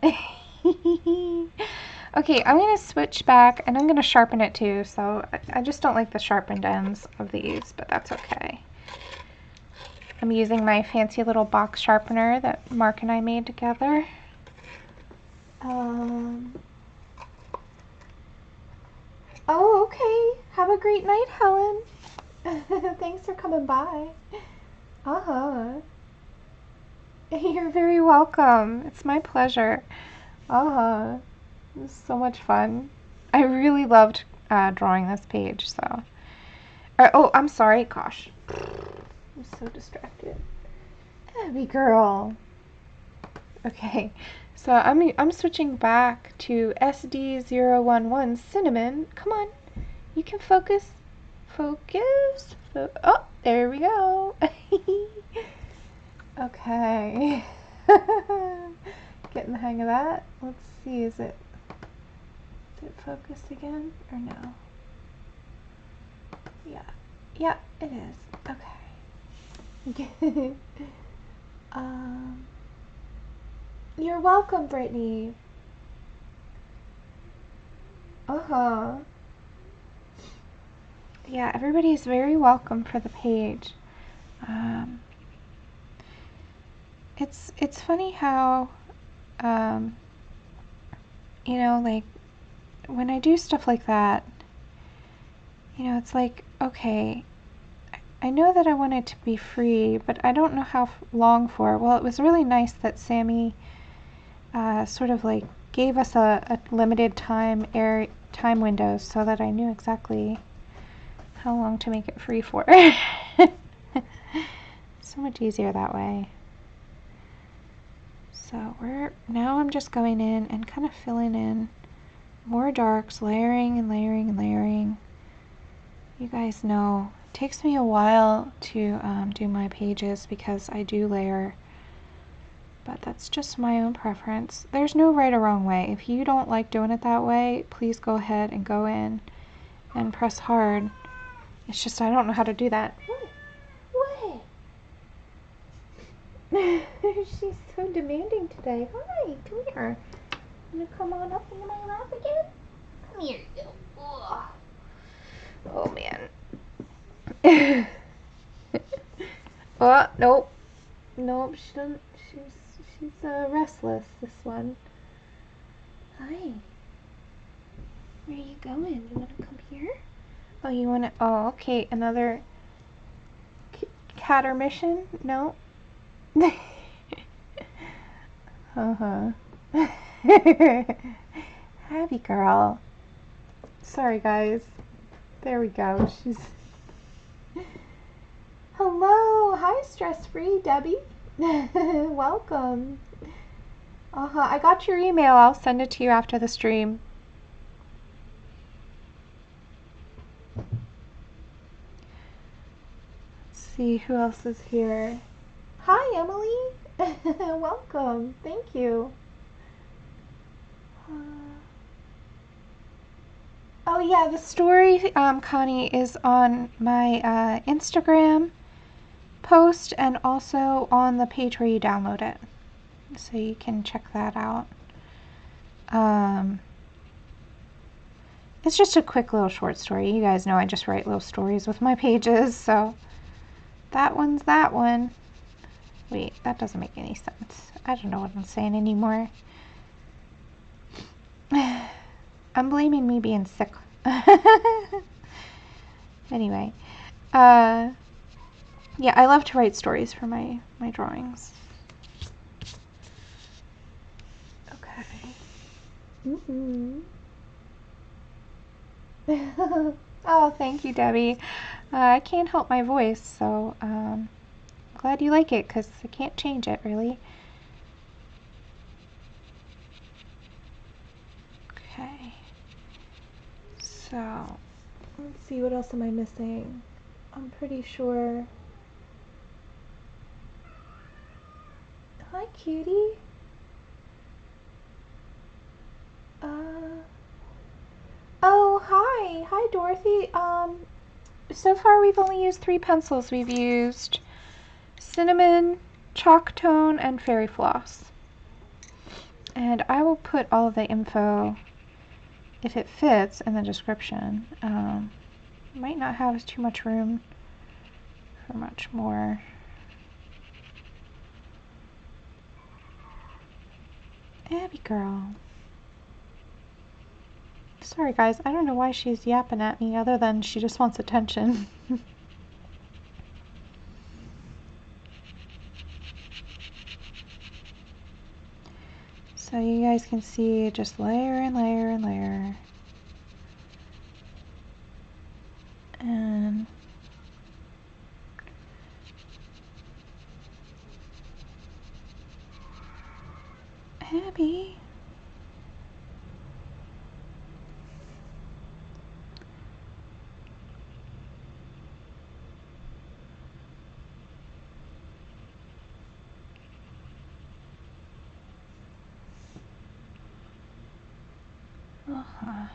S1: Okay, I'm going to switch back, and I'm going to sharpen it too, so I just don't like the sharpened ends of these, but that's okay. I'm using my fancy little box sharpener that Mark and I made together. Oh, okay. Have a great night, Helen. Thanks for coming by. You're very welcome. It's my pleasure. It was so much fun. I really loved drawing this page, so. Oh, I'm sorry. Gosh. I'm so distracted. Heavy girl. Okay, so I'm switching back to SD011 Cinnamon. Come on. You can focus. Focus. Oh, there we go. Okay. Getting the hang of that. Let's see, is it focused again or no? Yeah, it is. Okay. You're welcome, Brittany. Yeah, everybody's very welcome for the page. It's funny how, you know, like, when I do stuff like that, you know, it's like, okay, I know that I want it to be free, but I don't know how long for. Well, it was really nice that Sammie sort of like gave us a limited time window so that I knew exactly how long to make it free for. So much easier that way. So now I'm just going in and kind of filling in more darks, layering and layering and layering. You guys know it takes me a while to do my pages because I do layer, but that's just my own preference. There's no right or wrong way. If you don't like doing it that way, please go ahead and go in and press hard. It's just I don't know how to do that. What? She's so demanding today. Hi, come here. You gonna come on up into my lap again? Come here, you go. Ugh. Oh man. Oh, nope. Nope, she doesn't. She's restless, this one. Hi. Where are you going? You wanna come here? Oh, you wanna, oh, okay, another catter mission? No? Happy girl. Sorry, guys. There we go. She's... Hello. Hi, stress-free Debbie. Welcome. I got your email. I'll send it to you after the stream. Let's see who else is here. Hi, Emily. Welcome. Thank you. Oh yeah, the story, Connie, is on my Instagram post and also on the page where you download it. So you can check that out. It's just a quick little short story. You guys know I just write little stories with my pages, so that one's that one. Wait, that doesn't make any sense. I don't know what I'm saying anymore. I'm blaming me being sick. Anyway, yeah, I love to write stories for my drawings. Okay. Oh, thank you, Debbie. I can't help my voice, so I'm glad you like it, because I can't change it, really. Okay. So, let's see, what else am I missing? I'm pretty sure. Hi, cutie. Oh, hi. Hi, Dorothy. So far we've only used 3 pencils. We've used cinnamon, chalk tone, and fairy floss. And I will put all of the info, if it fits, in the description. Might not have too much room for much more. Abby girl. Sorry guys, I don't know why she's yapping at me other than she just wants attention. So you guys can see just layer and layer and layer. And Abby. Uh-huh.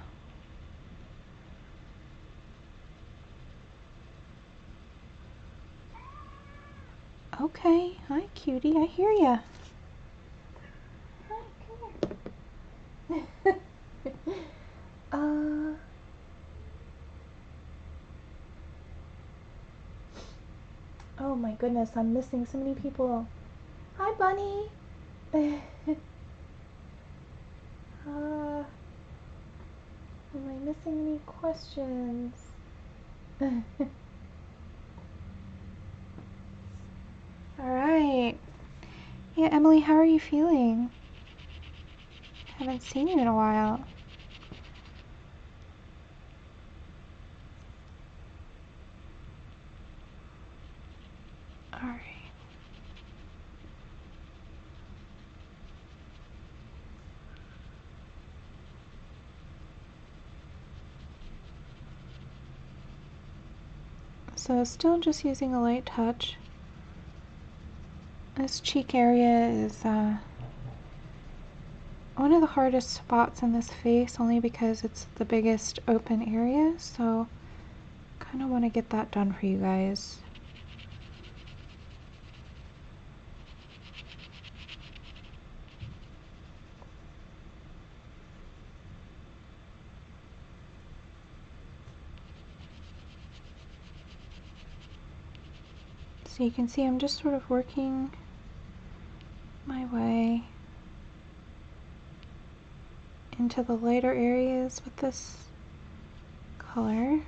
S1: Okay, hi cutie, I hear ya. Hi, come here. Oh my goodness, I'm missing so many people. Hi, bunny. Am I missing any questions? Alright. Yeah, Emily, how are you feeling? Haven't seen you in a while. Alright. So still just using a light touch. This cheek area is one of the hardest spots in this face, only because it's the biggest open area, so kind of want to get that done for you guys. So you can see I'm just sort of working my way into the lighter areas with this color.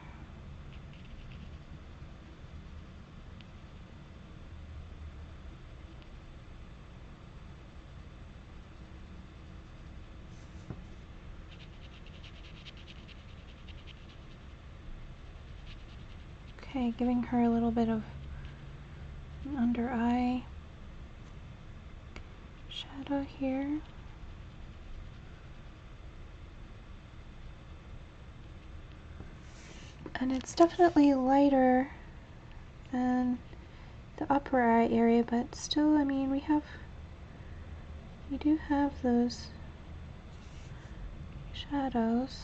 S1: Okay, giving her a little bit of an under eye shadow here. And it's definitely lighter than the upper eye area, but still, I mean, we do have those shadows.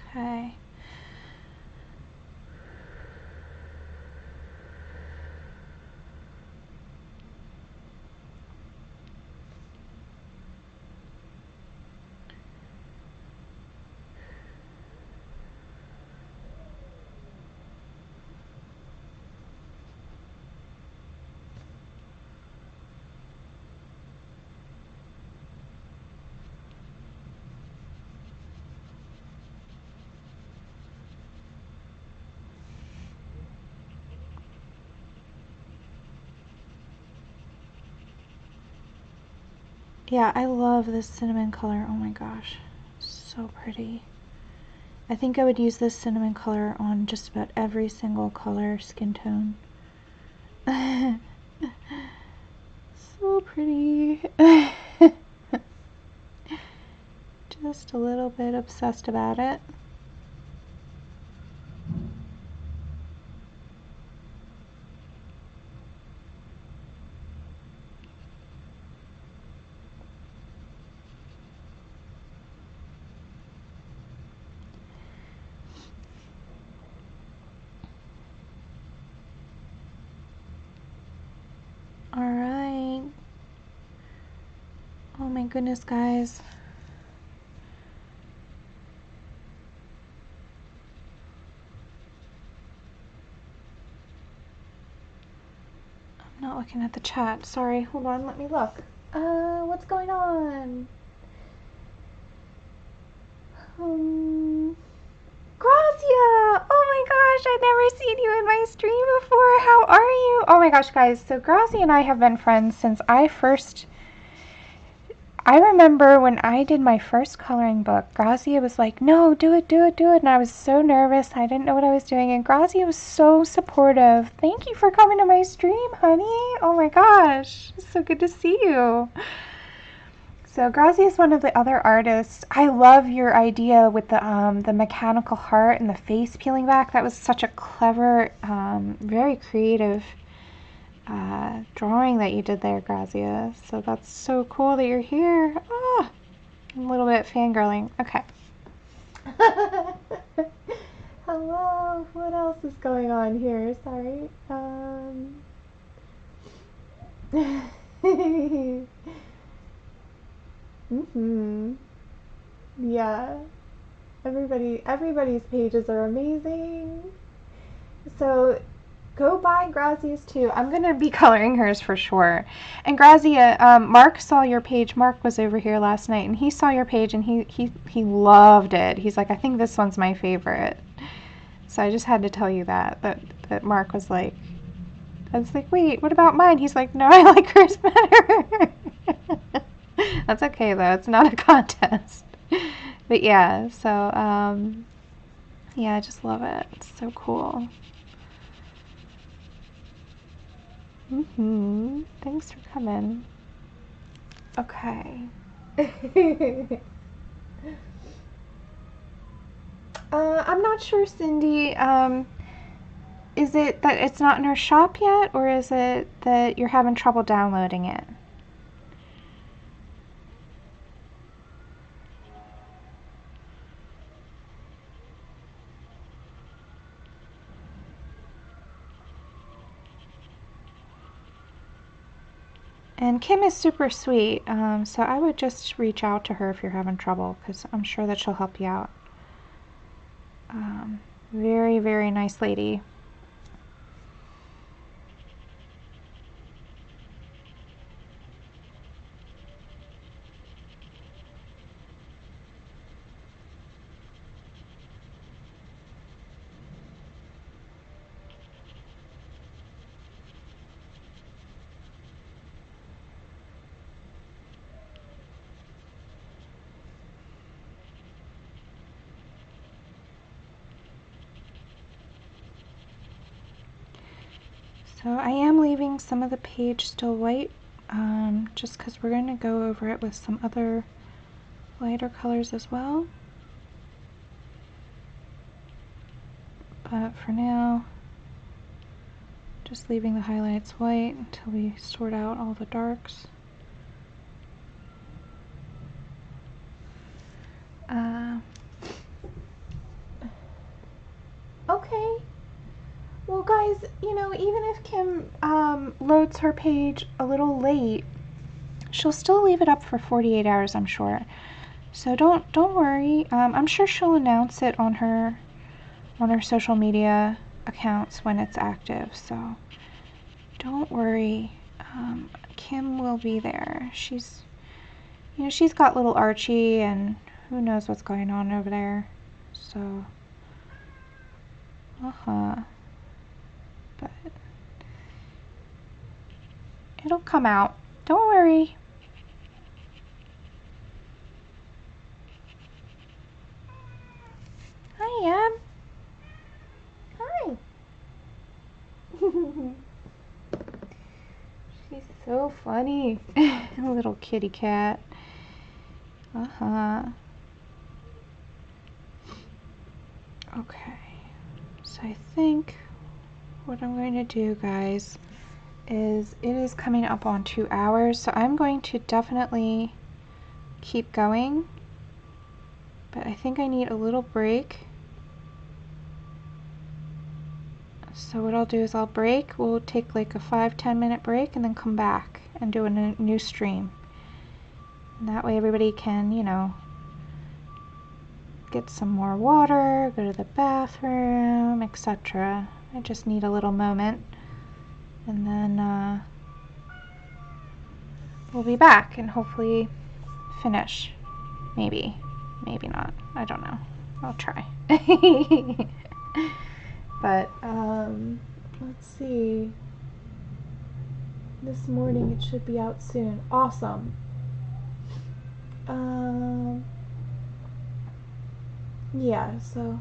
S1: Okay. Yeah, I love this cinnamon color. Oh my gosh, so pretty. I think I would use this cinnamon color on just about every single color skin tone. So pretty. Just a little bit obsessed about it. Alright. Oh my goodness, guys. I'm not looking at the chat. Sorry. Hold on. Let me look. What's going on? Grazia! Oh my gosh, I've never seen you in my stream before. How are you? Oh my gosh, guys. So Grazia and I have been friends since I remember when I did my first coloring book, Grazia was like, no, do it, do it, do it. And I was so nervous. I didn't know what I was doing. And Grazia was so supportive. Thank you for coming to my stream, honey. Oh my gosh. It's so good to see you. So Grazia is one of the other artists. I love your idea with the mechanical heart and the face peeling back. That was such a clever, very creative drawing that you did there, Grazia. So that's so cool that you're here. Oh, I'm a little bit fangirling. Okay. Hello. What else is going on here? Sorry. Yeah. Everybody's pages are amazing. So go buy Grazia's too. I'm gonna be coloring hers for sure. And Grazia, Mark saw your page. Mark was over here last night, and he saw your page, and he loved it. He's like, I think this one's my favorite. So I just had to tell you that Mark was like, I was like, wait, what about mine? He's like, no, I like hers better. That's okay though. It's not a contest. But yeah, so yeah, I just love it. It's so cool. Thanks for coming. Okay. I'm not sure, Cindy. Is it that it's not in her shop yet, or is it that you're having trouble downloading it? And Kim is super sweet, so I would just reach out to her if you're having trouble, because I'm sure that she'll help you out. Very, very nice lady. So I am leaving some of the page still white, just because we're going to go over it with some other lighter colors as well. But for now, just leaving the highlights white until we sort out all the darks. Okay. Well, guys, you know, even if Kim loads her page a little late, she'll still leave it up for 48 hours, I'm sure. So don't worry. I'm sure she'll announce it on her social media accounts when it's active. So don't worry. Kim will be there. She's got little Archie, and who knows what's going on over there. So, but it'll come out. Don't worry. She's so funny. Little kitty cat. Okay. So I think what I'm going to do, guys, is it is coming up on 2 hours, so I'm going to definitely keep going, but I think I need a little break. So what I'll do is I'll break, we'll take like a 5-10 minute break and then come back and do a new stream. And that way everybody can, you know, get some more water, go to the bathroom, etc. I just need a little moment, and then we'll be back and hopefully finish. Maybe not, I don't know, I'll try. But let's see, this morning it should be out soon. Awesome. Yeah, so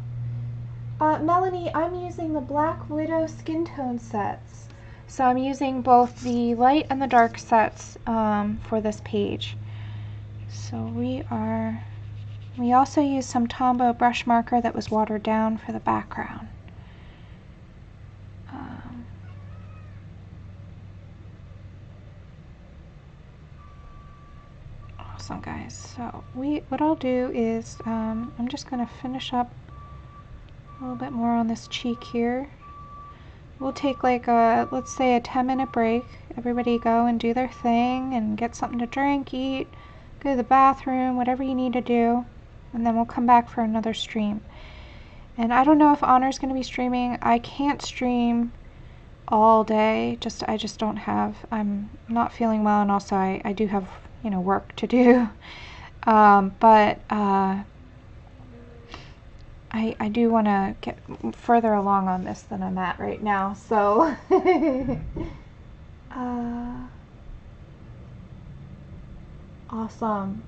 S1: Melanie, I'm using the Black Widow skin tone sets. So I'm using both the light and the dark sets for this page. So we also used some Tombow brush marker that was watered down for the background. Awesome, guys. So what I'll do is I'm just going to finish up a little bit more on this cheek here. We'll take like let's say a 10-minute break. Everybody go and do their thing and get something to drink, eat, go to the bathroom, whatever you need to do, and then we'll come back for another stream. And I don't know if Honor's going to be streaming. I can't stream all day. I just don't have. I'm not feeling well, and also I do have, you know, work to do. But I do want to get further along on this than I'm at right now. So awesome.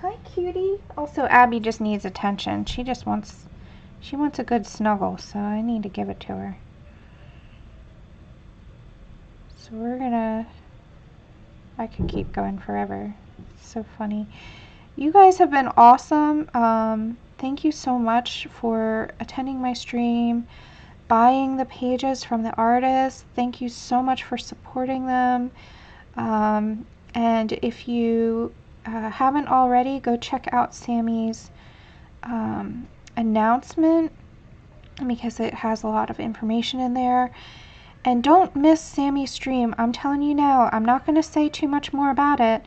S1: Hi, cutie. Also, Abby just needs attention. She wants a good snuggle, so I need to give it to her. So I could keep going forever. It's so funny. You guys have been awesome. Thank you so much for attending my stream, buying the pages from the artists. Thank you so much for supporting them. And if you haven't already, go check out Sammie's announcement, because it has a lot of information in there. And don't miss Sammie's stream. I'm telling you now, I'm not going to say too much more about it,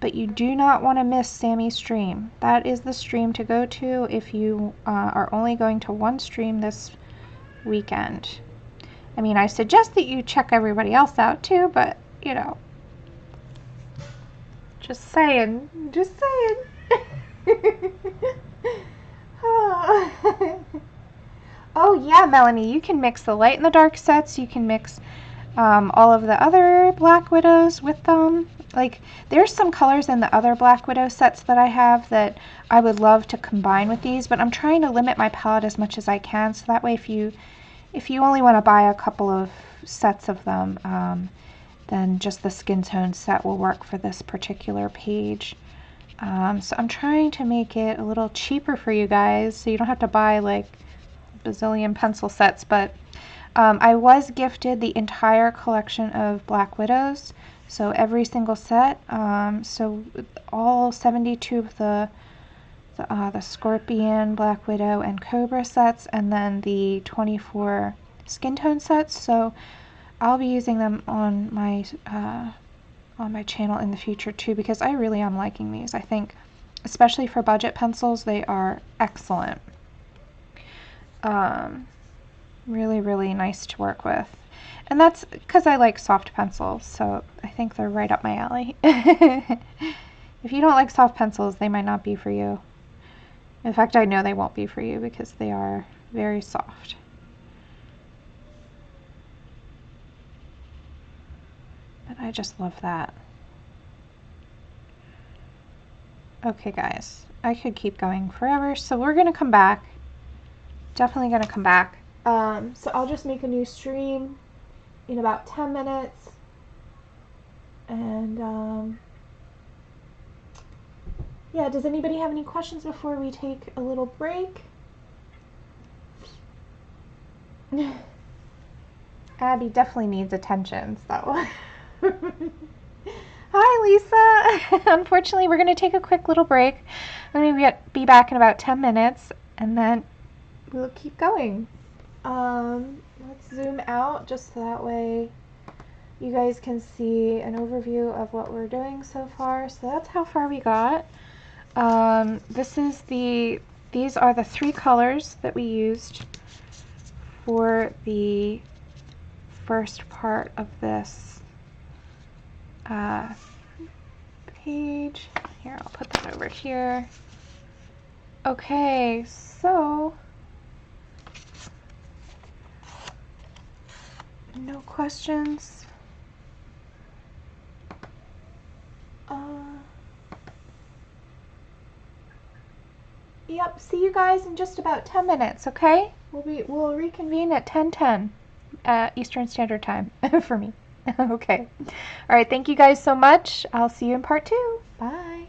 S1: but you do not want to miss Sammie's stream. That is the stream to go to if you are only going to one stream this weekend. I mean, I suggest that you check everybody else out too, but, you know, just saying. Oh yeah, Melanie, you can mix the light and the dark sets. You can mix all of the other Black Widows with them. Like, there's some colors in the other Black Widow sets that I have that I would love to combine with these, but I'm trying to limit my palette as much as I can, so that way if you only want to buy a couple of sets of them, then just the skin tone set will work for this particular page. So I'm trying to make it a little cheaper for you guys, so you don't have to buy like bazillion pencil sets, but I was gifted the entire collection of Black Widows, so every single set, so all 72 of the Scorpion, Black Widow, and Cobra sets, and then the 24 skin tone sets. So I'll be using them on my channel in the future too, because I really am liking these. I think, especially for budget pencils, they are excellent. Really, really nice to work with. And that's because I like soft pencils, so I think they're right up my alley. If you don't like soft pencils, they might not be for you. In fact, I know they won't be for you because they are very soft. But I just love that. Okay, guys, I could keep going forever, so we're going to come back. Definitely going to come back.
S2: So I'll just make a new stream in about 10 minutes. And yeah, does anybody have any questions before we take a little break?
S1: Abby definitely needs attention, so. Hi, Lisa. Unfortunately, we're going to take a quick little break. I'm going to be back in about 10 minutes, and then we'll keep going.
S2: Let's zoom out just so that way you guys can see an overview of what we're doing so far. So that's how far we got.
S1: These are the 3 colors that we used for the first part of this page. Here, I'll put that over here. Okay, so no questions. Yep, see you guys in just about 10 minutes, okay? We'll reconvene at 10:10 Eastern Standard Time for me. Okay. All right, thank you guys so much. I'll see you in part 2. Bye.